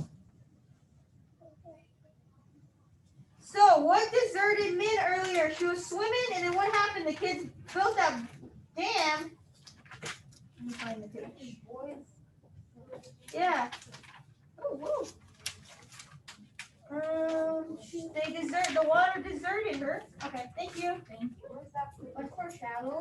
So what deserted Min earlier? She was swimming, and then what happened? The kids built that dam. Let me find the page. Yeah. Oh, whoa. The water deserted her. Okay, thank you. What's for shallow?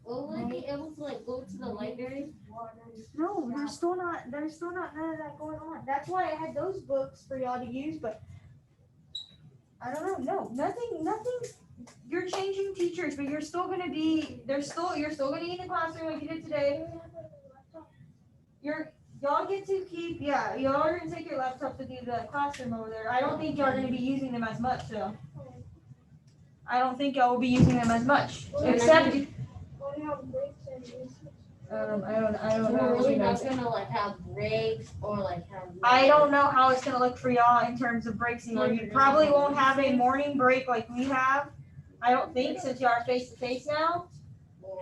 Will we be able to like go to the library? No, there's still not none of that going on. That's why I had those books for y'all to use, but I don't know. No, nothing. You're changing teachers, but you're still gonna be. You're still gonna be in the classroom like you did today. Y'all get to keep. Yeah, y'all are gonna take your laptops to do the classroom over there. I don't think y'all are gonna be using them as much, though. I don't think y'all will be using them as much, except. I don't know. We're really not gonna like have breaks or like have. I don't know how it's gonna look for y'all in terms of breaks anymore. You probably won't have a morning break like we have. I don't think, since y'all are face to face now.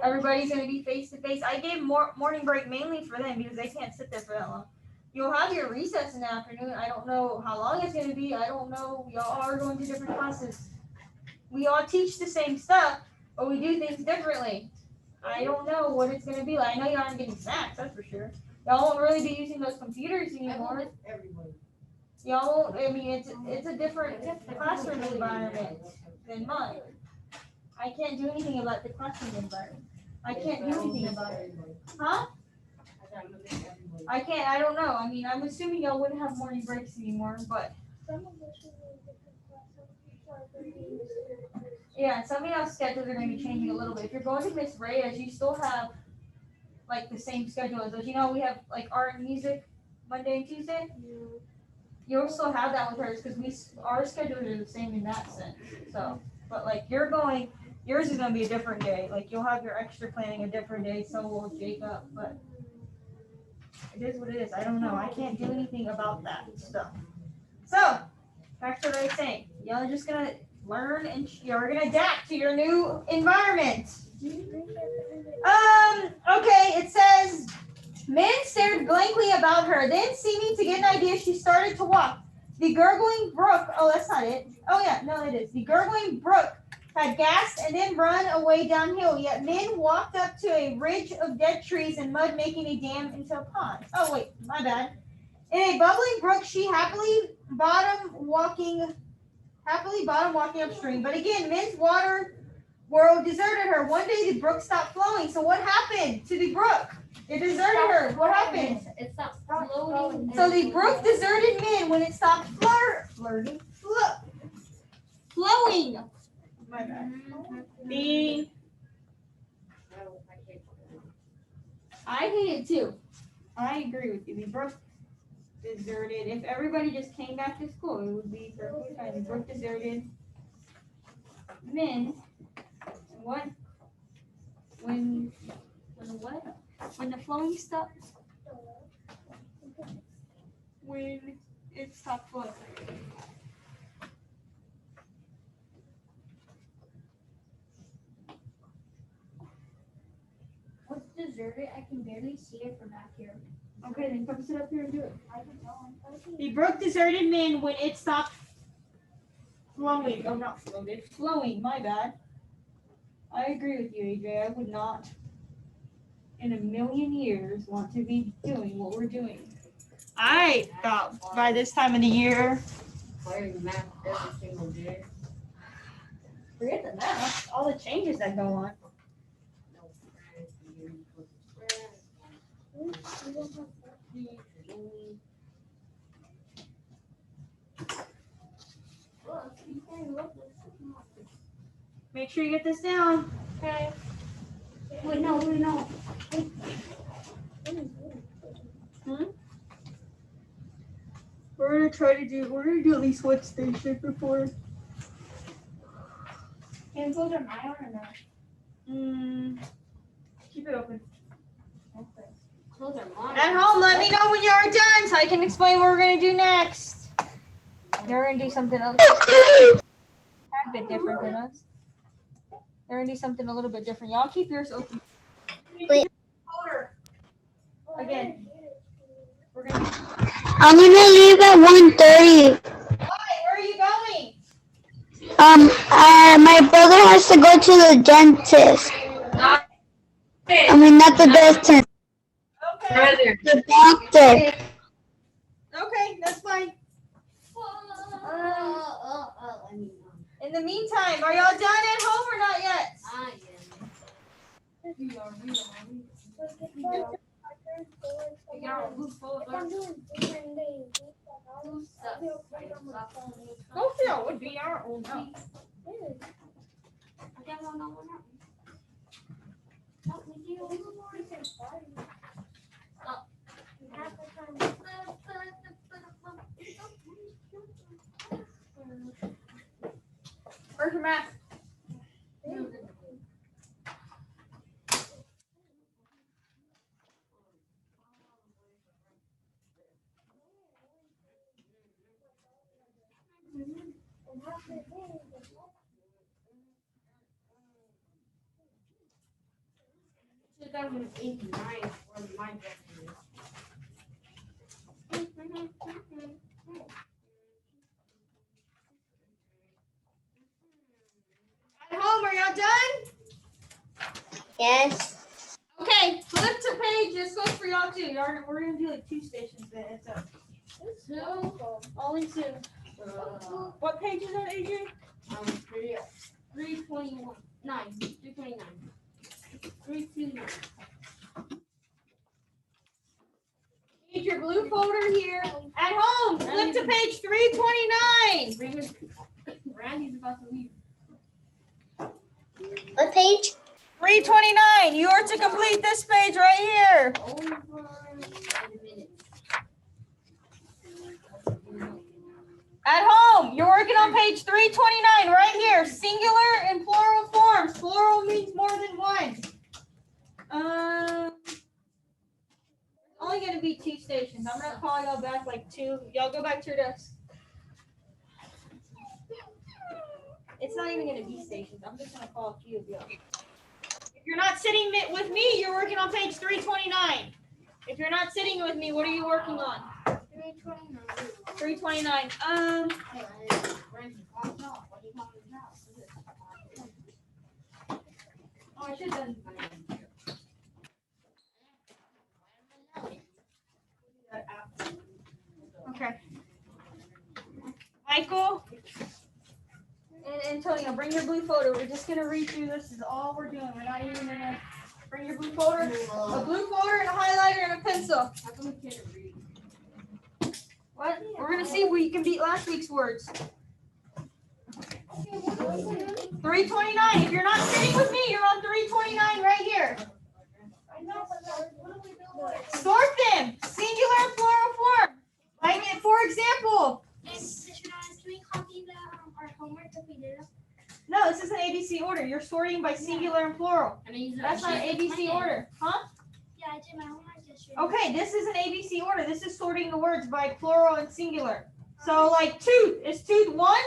Everybody's gonna be face to face. I gave morning break mainly for them because they can't sit there for that long. You'll have your recess in the afternoon. I don't know how long it's gonna be. I don't know. Y'all are going to different classes. We all teach the same stuff, but we do things differently. I don't know what it's gonna be like. I know y'all aren't getting snacks, that's for sure. Y'all won't really be using those computers anymore. Y'all won't. I mean, it's a different classroom environment than mine. I can't do anything about the classroom environment. I can't do anything about it. Huh? I can't. I don't know. I mean, I'm assuming y'all wouldn't have morning breaks anymore, but. Yeah, some of y'all's schedules are going to be changing a little bit. If you're going to Miss Reyes, you still have like the same schedule as us. You know, we have like art and music Monday and Tuesday. You'll still have that with hers because our schedules are the same in that sense. So, but like yours is going to be a different day. Like you'll have your extra planning a different day. So will Jacob. But it is what it is. I don't know. I can't do anything about that stuff. So back to what I was saying. Y'all are just going to learn and you're gonna adapt to your new environment. Okay, it says Min stared blankly about her, then seeming to get an idea, she started to walk. The gurgling brook, oh that's not it. Oh yeah, no it is. The gurgling brook had gasped and then run away downhill, yet Min walked up to a ridge of dead trees and mud, making a dam into a pond. Oh wait, my bad. In a bubbling brook, she happily bottom walking upstream. But again, Min's water world deserted her. One day the brook stopped flowing. So what happened to the brook? It deserted her. What happened? It stopped floating. So the brook deserted Min when it stopped flowing. My bad. I hate it too. I agree with you. The brook deserted. If everybody just came back to school, it would be perfectly fine. The brook deserted. Min, what? When what? When the flowing stopped. When it stopped flowing. What's deserted? I can barely see it from back here. Okay, then come sit up here and do it. The brook deserted Min when it stopped flowing. Oh, not floated. Flowing, my bad. I agree with you, AJ. I would not in a million years want to be doing what we're doing. I thought by this time of the year. Learning math every single day. Forget the math. All the changes that go on. Make sure you get this down. Okay. Wait, no. We're gonna do at least one station before. Can you close your eye on or not? Keep it open. Okay. Close our monitor. At home, let me know when you're done so I can explain what we're gonna do next. You're gonna do something else. A bit different than us. They're gonna do something a little bit different. Y'all keep yours open. Wait. Again. We're gonna. I'm gonna leave at 1:30. Why? Where are you going? My brother has to go to the dentist. I mean, not the dentist, Okay. the doctor. Okay, that's fine. In the meantime, are y'all done at home or not yet? Yes. I'm doing different days. Don't feel it would be our own. No. Where's your math? At home, are y'all done? Yes. Okay, flip to page. This goes for y'all too. We're gonna do like 2 stations then. So only 2. What page is that, AJ? 329. 329. 329. Need your blue folder here. At home, flip to page 329. Randy's about to leave. What page? 329. You are to complete this page right here. Over a minute. At home, you're working on page 329 right here. Singular and plural forms. Plural means more than one. Only going to be 2 stations. I'm going to call y'all back like 2. Y'all go back to your desk. It's not even going to be stations. I'm just going to call a few of y'all. If you're not sitting with me, you're working on page 329. If you're not sitting with me, what are you working on? 329. Randy, calm down. What are you talking about? Oh, I should have done. Okay. Michael and Antonio, bring your blue folder. We're just gonna read through this. This is all we're doing. We're not even gonna bring your blue folder. A blue folder and a highlighter and a pencil. How come we can't read? What? We're gonna see if we can beat last week's words. 329. If you're not sitting with me, you're on 329 right here. Sort them. Singular and plural form. Like, for example. Can we copy our homework if we did it? No, this is an ABC order. You're sorting by singular and plural. That's not an ABC order. Huh? Yeah, I did my homework yesterday. Okay, this is an ABC order. This is sorting the words by plural and singular. So, like, tooth. Is tooth 1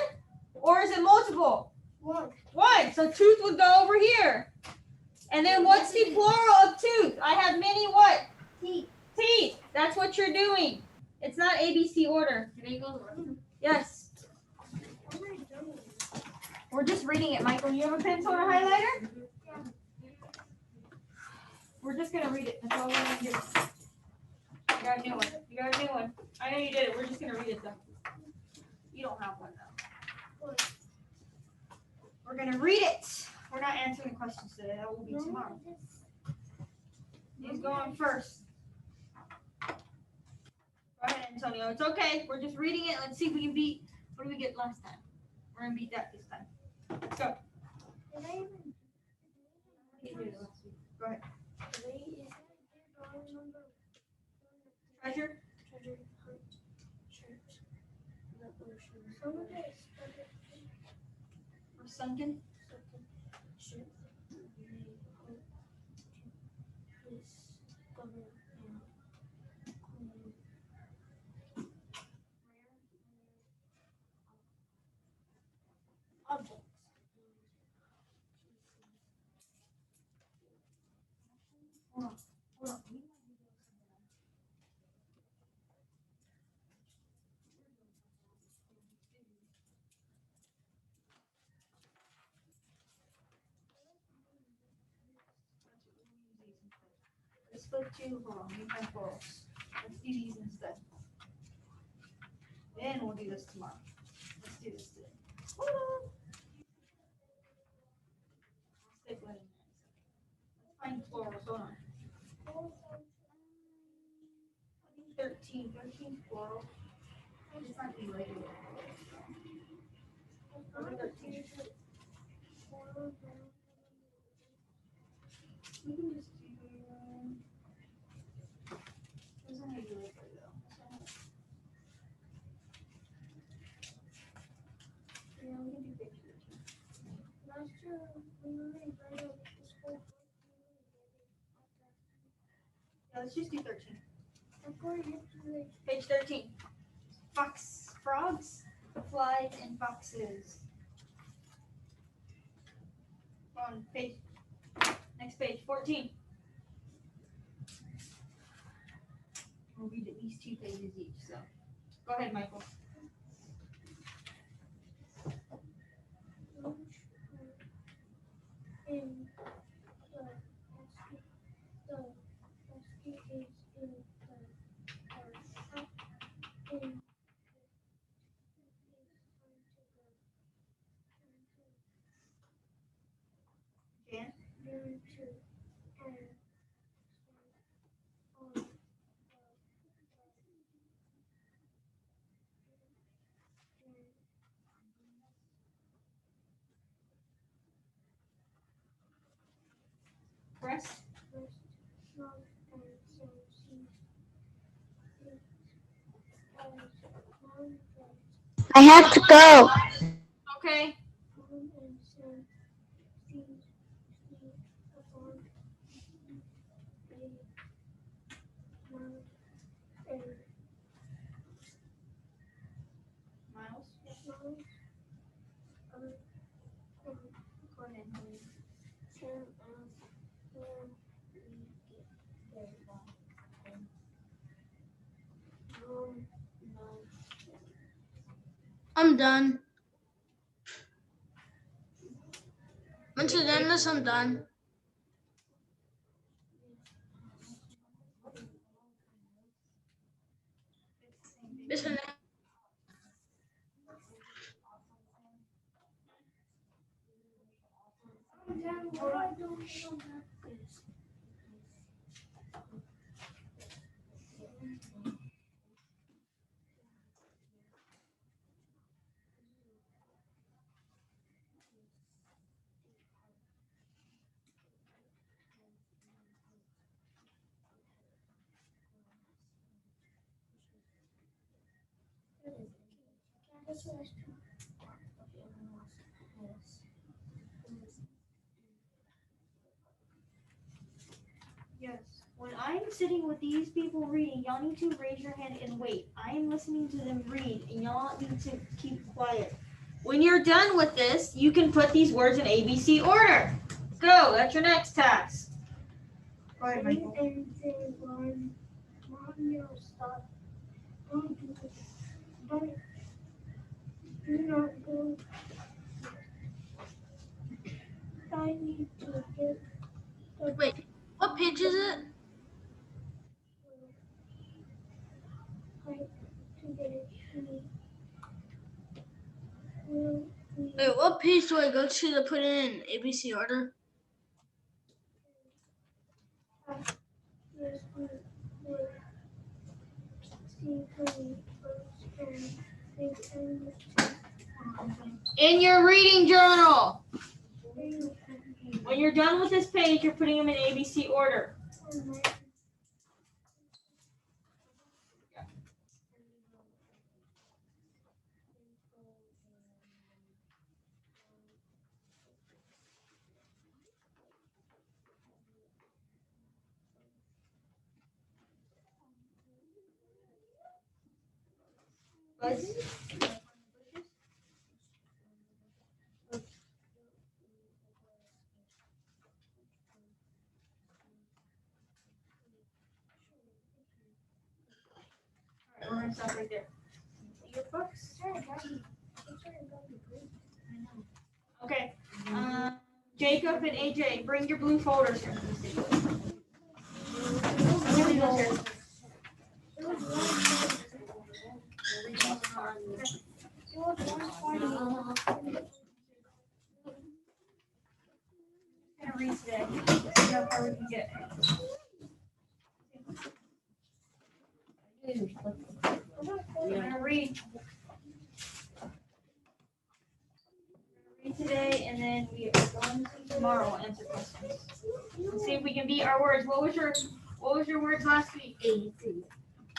or is it multiple? 1. 1. So, tooth would go over here. And then what's the plural of tooth? I have many what? Teeth. Teeth. That's what you're doing. It's not ABC order. Can I go? Yes. We're just reading it, Michael. You have a pencil and a highlighter? We're just going to read it. That's all we're going to do. You got a new one. You got a new one. I know you did it. We're just going to read it, though. You don't have one, though. We're going to read it. We're not answering questions today. That will be tomorrow. He's going first. Go ahead, Antonio. It's okay. We're just reading it. Let's see if we can beat. What did we get last time? We're going to beat that this time. Let's go. Go ahead. Treasure. Or sunken. Let's flip to, hold on, we have balls. Let's do these instead. Then we'll do this tomorrow. Let's do this today. Let's find 13. 13, 12. It's not related. We can just do. Doesn't have to do it though. Yeah, we can do page 13. Last year, we really read the school. Yeah, let's just do 13. Yesterday. Page 13. Frogs, flies, and foxes. On page. Next page, 14. We'll read at least 2 pages each, so. Go ahead, Michael. In the basket is in the in Jan? Press. I have to go. Okay. Miles? Go ahead. I'm done. Once you're done this, I'm done. This one. Yes. When I'm sitting with these people reading, y'all need to raise your hand and wait. I am listening to them read, and y'all need to keep quiet. When you're done with this, you can put these words in ABC order. Go. That's your next task. Go ahead, Michael. Stop. Don't do it. Do not go. I need to get the Wait, what page is it? pipe to get it. Wait, what page do I go to put in ABC order? Yes, we will see Tony first and In your reading journal. When you're done with this page, you're putting them in ABC order. Buzz? Alright, we're gonna stop right there. Your books? Okay. Jacob and AJ, bring your blue folders here. Leave those here. Gonna read today. See how far we can get. finished. We're gonna read. Read today, and then we are going to tomorrow answer questions. Let's see if we can beat our words. What was your words last week? 83.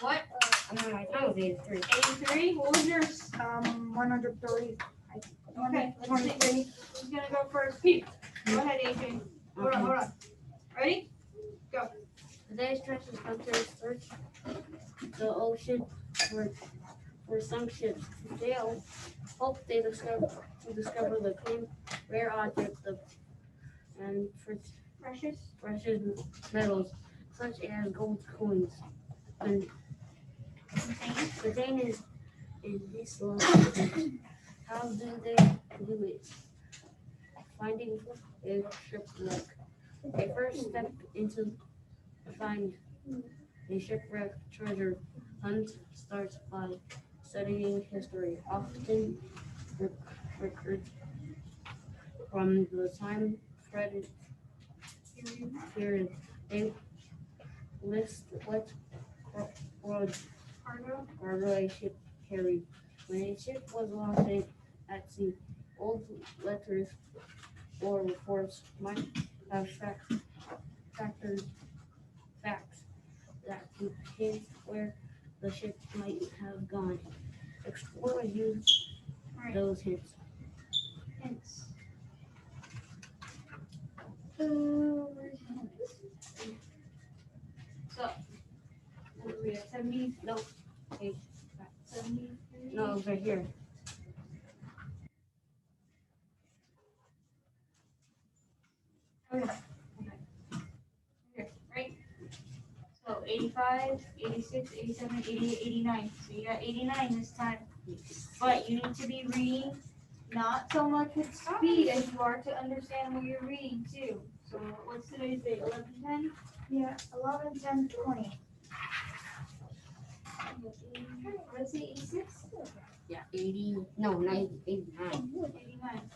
What? I thought it was 83. 83. What was yours? 130. Okay, let's see. Who's gonna go first? Pete. Go ahead, AJ. Hold on. Ready? Today's treasure hunters search the ocean for some ships. They hope they discover the claimed rare objects and Precious. precious metals such as gold coins and contained in this location. How do they do it? Finding a shipwreck. A first step into find a shipwreck treasure hunt starts by studying history, often records from the time period. They list what cargo a ship carried. When a ship was lost at sea, old letters or reports might have facts that could hint where the ship might have gone. Explore and use those hints. So, what are we at? 70? No, page. 70? No, it's right here. Okay. Here, right? So 85, 86, 87, 88, 89. So you got 89 this time. But you need to be reading not so much with speed as you are to understand what you're reading too. So what's today's date? 11:10? Yeah, 11, 10, 20. Let's say 86? Yeah, 80. No, 90, 89. 89.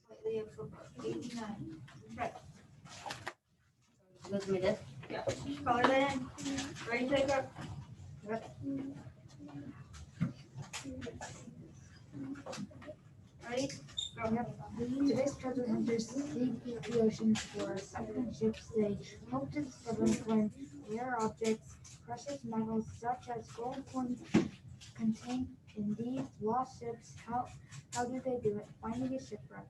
Slightly up from 89. Okay. Go to my desk. Yeah. Color that in. Ready to take up? Ready? Today's treasure hunters seek the oceans for sunken ships. They hope to discover and find rare objects, precious metals such as gold coins contained in these lost ships. How do they do it? Finding a shipwreck.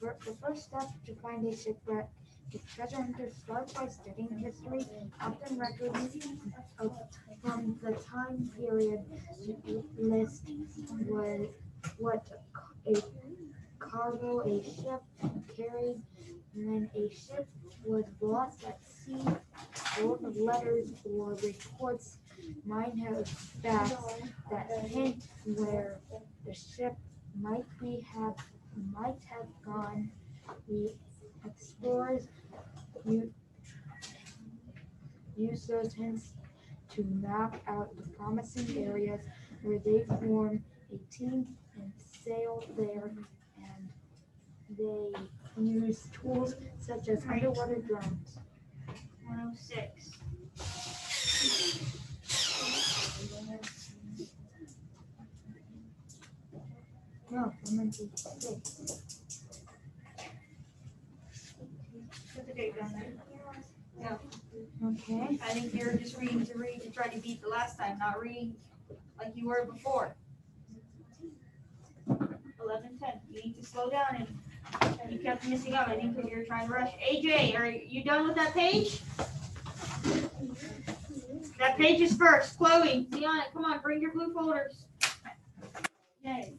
The first step to find a shipwreck, the treasure hunters start by studying history, often records from the time period list what a cargo a ship carried. When a ship was lost at sea, old letters or reports might have facts that hint where the ship might have gone. The explorers use those hints to map out the promising areas where they form a team and sail there, and they use tools such as underwater drones. 106. No, I'm going to Put the date down there. Okay. I think you're just reading to read to try to beat the last time, not reading like you were before. 11:10. You need to slow down, and you kept missing out. I think because you're trying to rush. AJ, are you done with that page? That page is first. Chloe, Deanna, come on, bring your blue folders. Okay.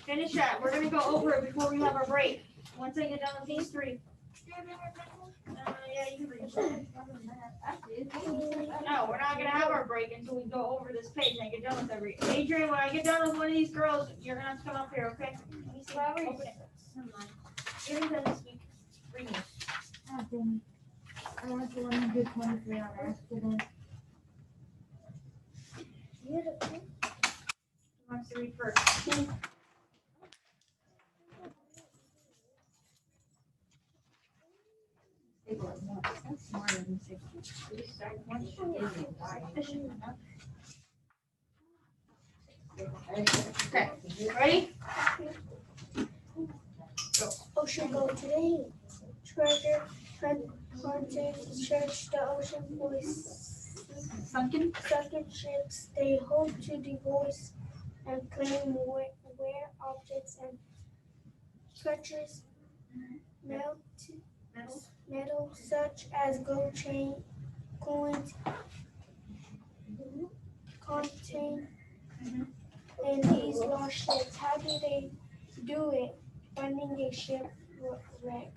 Finish that. We're gonna go over it before we have our break. Once I get done with these three. Yeah, you can read that. No, we're not gonna have our break until we go over this page and I get done with every. Adrian, when I get done with one of these girls, you're gonna have to come up here, okay? Let me see. Open it. You haven't done this week. Bring it. I want to learn a good 23 on accident. to read first. Okay, ready? Ocean Go today. Treasure hunters search the ocean for Sunken. sunken ships. They hope to divorce and claim where objects and treasures metal such as gold chain coins contain in these lost ships. How do they do it? Finding a shipwreck.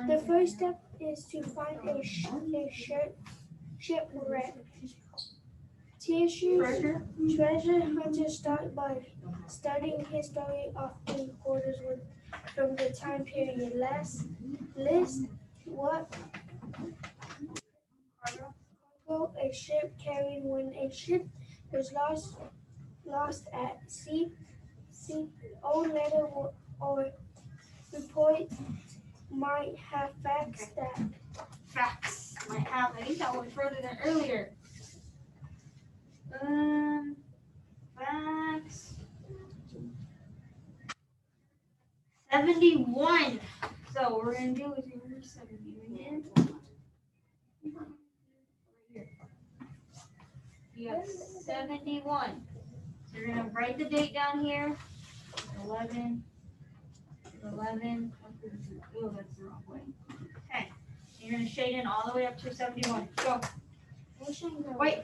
The first step is to find a shipwreck. Treasure hunters start by studying history, often quarters from the time period. List what cargo a ship carried when a ship was lost at sea. Old letter or report might have facts that Facts. Might have. I think that went further than earlier. Facts. 71. So what we're gonna do is remove 70 right here. You got 71. So you're gonna write the date down here. 11. Oh, that's the wrong way. Okay. You're gonna shade in all the way up to 71. Go. Wait.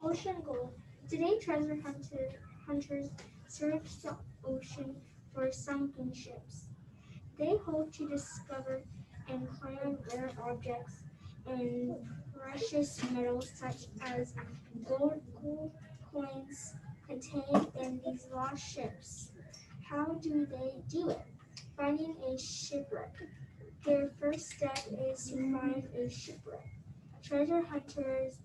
Ocean Gold. Today, treasure hunters search the ocean for sunken ships. They hope to discover and claim rare objects and precious metals such as gold coins contained in these lost ships. How do they do it? Finding a shipwreck. Their first step is to find a shipwreck. Treasure hunters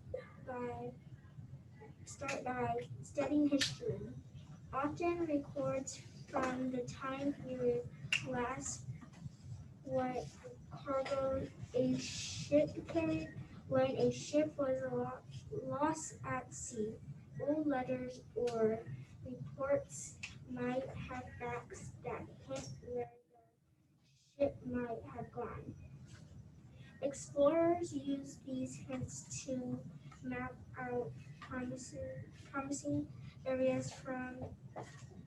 start by studying history, often records from the time period last what cargo a ship carried when a ship was lost at sea. Old letters or reports might have facts that hint where the ship might have gone. Explorers use these hints to map out promising areas from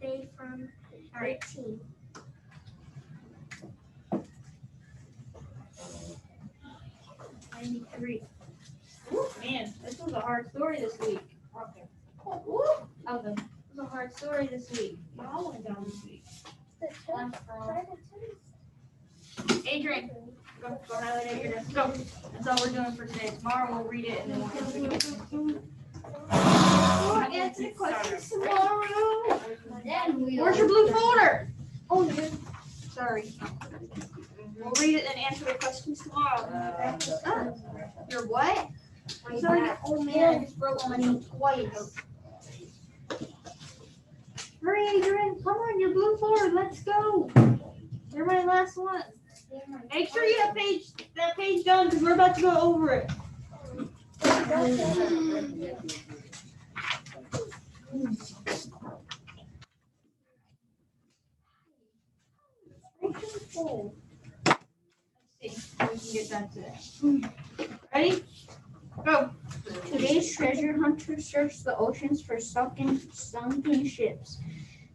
18. Man, this was a hard story this week. Okay. Alvin, it was a hard story this week. You all went down this week. Adrian, go highlight it. Your desk. Go. That's all we're doing for today. Tomorrow we'll read it and then we'll continue. Answer questions tomorrow. Where's your blue folder? Oh, yeah. Sorry. We'll read it and answer the questions tomorrow. Your what? I'm sorry, old man. I just broke money twice. Hurry, Adrian. Come on, your blue folder. Let's go. They're my last one. Make sure you have that page done because we're about to go over it. Let's see if we can get done today. Ready? Go. Today's treasure hunters search the oceans for sunken ships.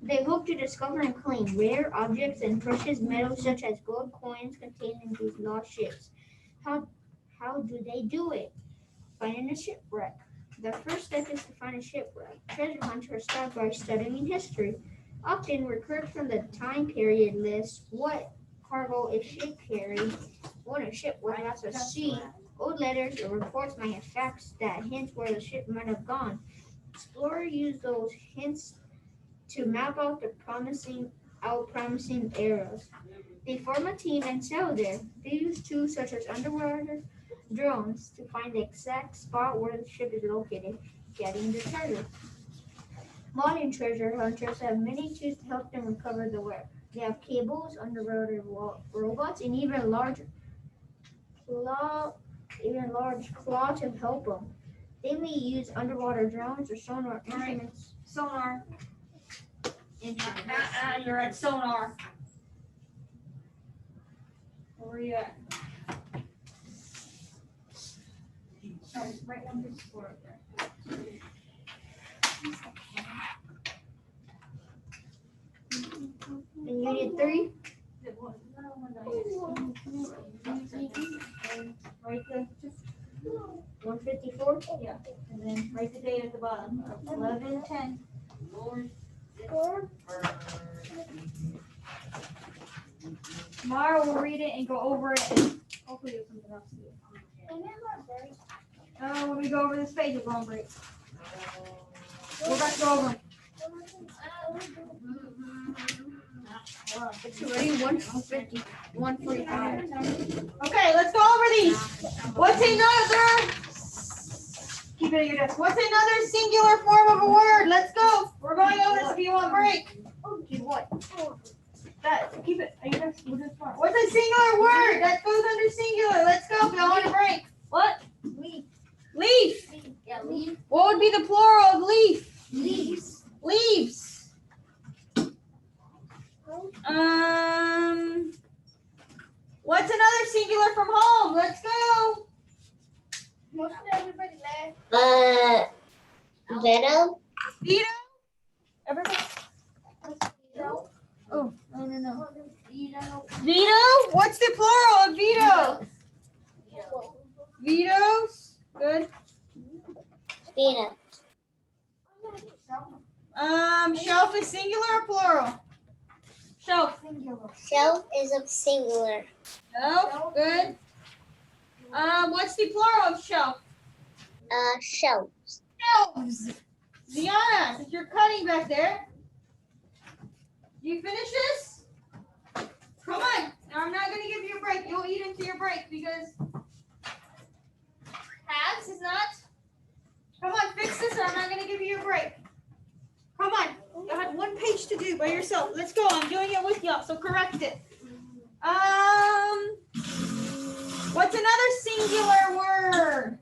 They hope to discover and claim rare objects and precious metals such as gold coins contained in these lost ships. How do they do it? Finding a shipwreck. The first step is to find a shipwreck. Treasure hunters start by studying history. Often records from the time period list what cargo a ship carried when a ship was lost at sea. Old letters or reports might have facts that hint where the ship might have gone. Explorers use those hints to map out promising areas. They form a team and sail there. They use tools such as underwater drones to find the exact spot where the ship is located, getting the treasure. Modern treasure hunters have many tools to help them recover the wreck. They have cables, underwater robots, and even large claw to help them. They may use underwater drones or sonar instruments. Sonar. You're at sonar. Where are you at? Oh, right on this floor there. In Unit 3, Right there. 154. Yeah. And then write the date at the bottom. 11:10. Tomorrow we'll read it and go over it and hopefully do something else to do. When we go over this page, we'll go on break. We're about to go over 'em. It's already 150, 145. Okay, let's go over these. What's another? Keep it at your desk. What's another singular form of a word? Let's go. We're going over this if you want break. What? That, keep it at your desk. We'll just start. What's a singular word that goes under singular? Let's go. If y'all want a break. What? Leaf. Leaf. Yeah, leaf. What would be the plural of leaf? Leaves. Leaves. What's another singular from home? Let's go. Most of everybody left. Veto? Vito. Everybody. Oh, no. Vito? What's the plural of Vito? Vitos. Good. Veto. Shelf is singular or plural? Shelf. Shelf is a singular. Shelf. Good. What's the plural of shelf? Shelves. Shelves. Ziana, since you're cutting back there, you finish this? Come on. Now I'm not going to give you a break. You'll eat into your break because Habs is not. Come on, fix this or I'm not going to give you a break. Come on. You had one page to do by yourself. Let's go. I'm doing it with y'all, so correct it. What's another singular word?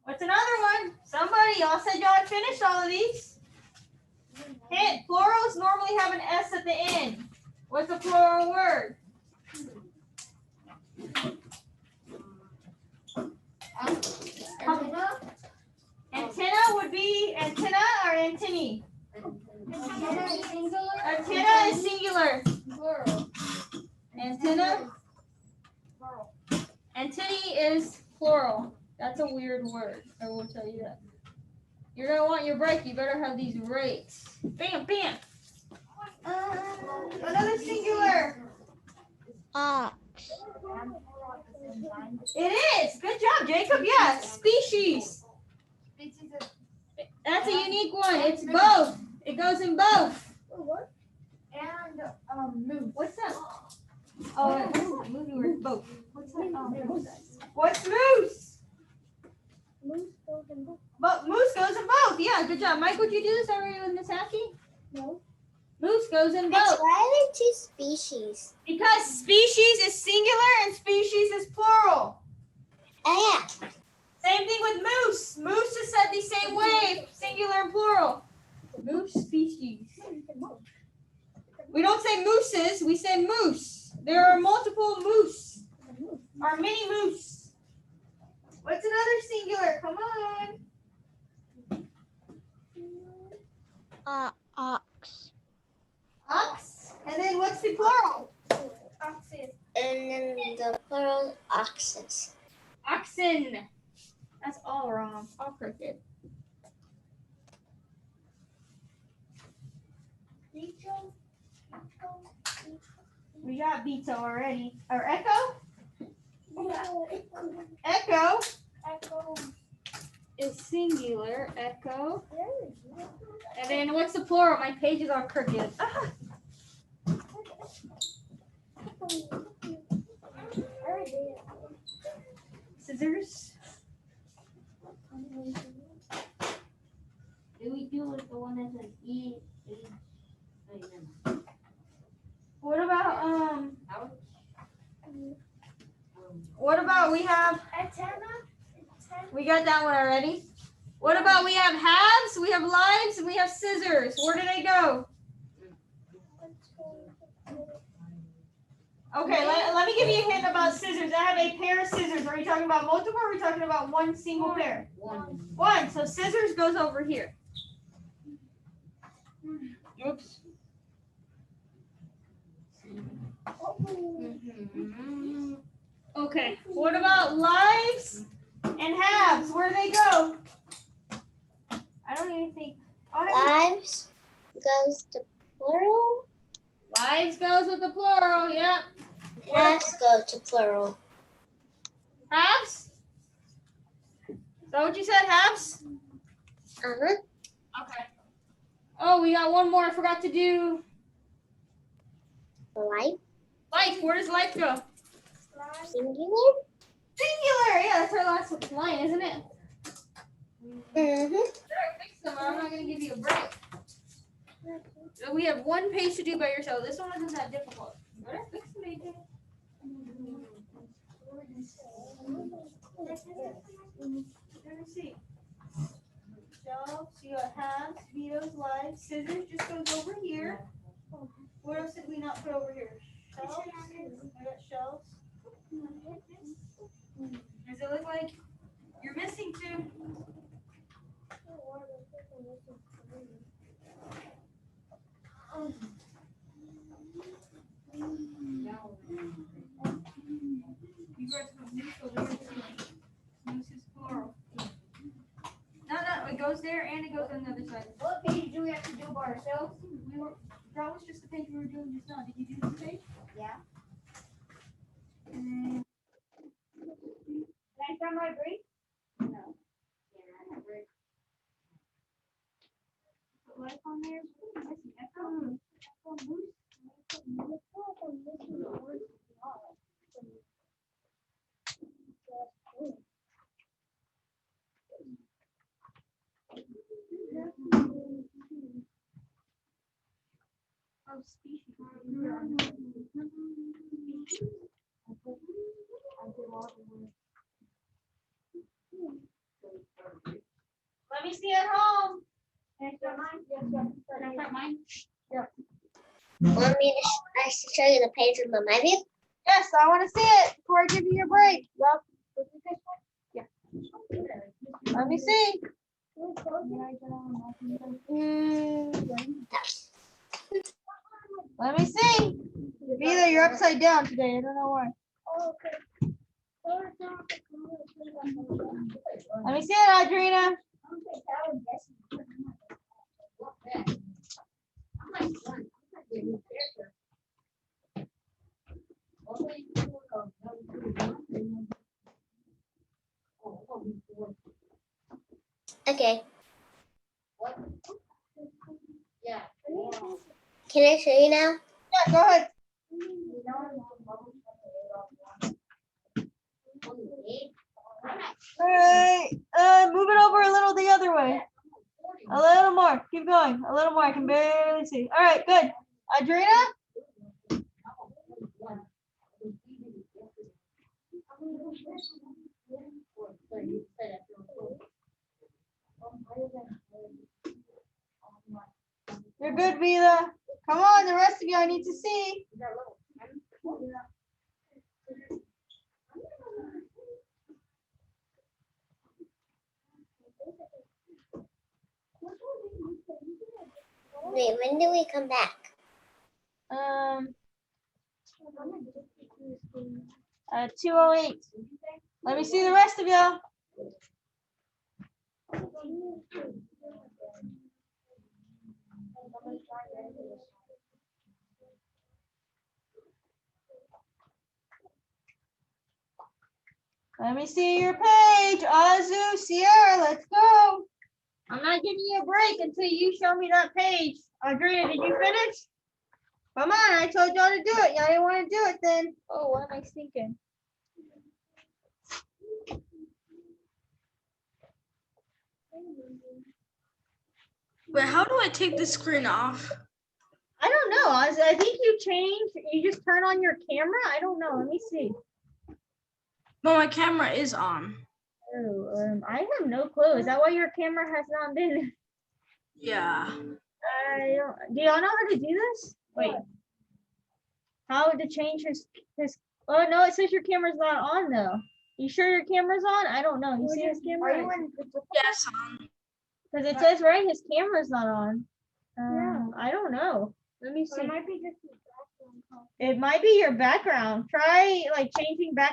What's another one? Somebody, y'all said y'all had finished all of these. Hint, plurals normally have an S at the end. What's a plural word? Antenna would be antenna or antennae? Antenna is singular. Antenna. Antennae is plural. That's a weird word. I will tell you that. You're gonna want your break. You better have these rates. Bam, bam. Another singular. Ox. It is. Good job, Jacob. Yeah. Species. That's a unique one. It's both. It goes in both. And move. What's that? Oh, movie word both. What's that? What's moose? Moose goes in both. But moose goes in both. Yeah, good job. Mike, would you do this already with Miss Hackey? No. Moose goes in both. Why are there two species? Because species is singular and species is plural. Oh, yeah. Same thing with moose. Moose is said the same way, singular and plural. Moose species. We don't say mooses, we say moose. There are multiple moose. Or many moose. What's another singular? Come on. Ox. Ox. And then what's the plural? Oxen. And then the plural oxes. Oxen. That's all wrong. All crooked. We got Beto already. Or Echo? Echo Echo. is singular. Echo. And then what's the plural? My pages are crooked. Scissors. Do we do with the one that says E? Wait, never mind. What about we have, we got that one already. What about we have halves, we have lives, and we have scissors. Where do they go? Okay, let me give you a hint about scissors. I have a pair of scissors. Are we talking about multiple or are we talking about one single pair? One. So scissors goes over here. Oops. Okay, what about lives and halves? Where do they go? I don't even think. Lives goes to plural. Lives goes with the plural, yep. Halves go to plural. Halves? Is that what you said, halves? Uh-huh. Okay. Oh, we got one more. I forgot to do Life. life. Where does life go? Singular. Singular. Yeah, that's our last line, isn't it? Mm-hmm. Fix them, or I'm not going to give you a break. So we have one page to do by yourself. This one isn't that difficult. You better fix them, AJ. Let me see. Shelves, you got halves, vetoes, lives, scissors just goes over here. What else did we not put over here? Shelves. I got shelves. Does it look like you're missing two? You got some loose over here too. Loose is plural. No, it goes there and it goes on the other side. What page do we have to do by ourselves? That was just the page we were doing just now. Did you do this page? Yeah. And Can I start my break? No. Yeah, I break. put life on there. What am I missing? I found loose. Oh, species. Let me see at home. Can I start mine? Yes, Can I start mine? Want me to I should show you the page of my view? Yes, I want to see it before I give you your break. Yeah. Let me see. Let me see. Either you're upside down today. I don't know why. Let me see it, Audrina. Okay. Can I show you now? Yeah, go ahead. All right. Move it over a little the other way. A little more. Keep going. A little more. I can barely see. All right, good. Adrina? You're good, Vila. Come on, the rest of you I need to see. Wait, when do we come back? 2:08. Let me see the rest of y'all. Let me see your page. Azu, Sierra, let's go. I'm not giving you a break until you show me that page. Adrina, did you finish? Come on, I told y'all to do it. Y'all didn't want to do it then. Oh, what am I thinking? Wait, how do I take the screen off? I don't know. I think you just turn on your camera. I don't know. Let me see. Well, my camera is on. Oh, I have no clue. Is that why your camera has not been? Yeah. Do y'all know how to do this? Wait. How to change his? Oh no, it says your camera's not on though. You sure your camera's on? I don't know. You see his camera? Yes, on. Because it says right, his camera's not on. I don't know. Let me see. It might be just It might be your background. Try like changing back.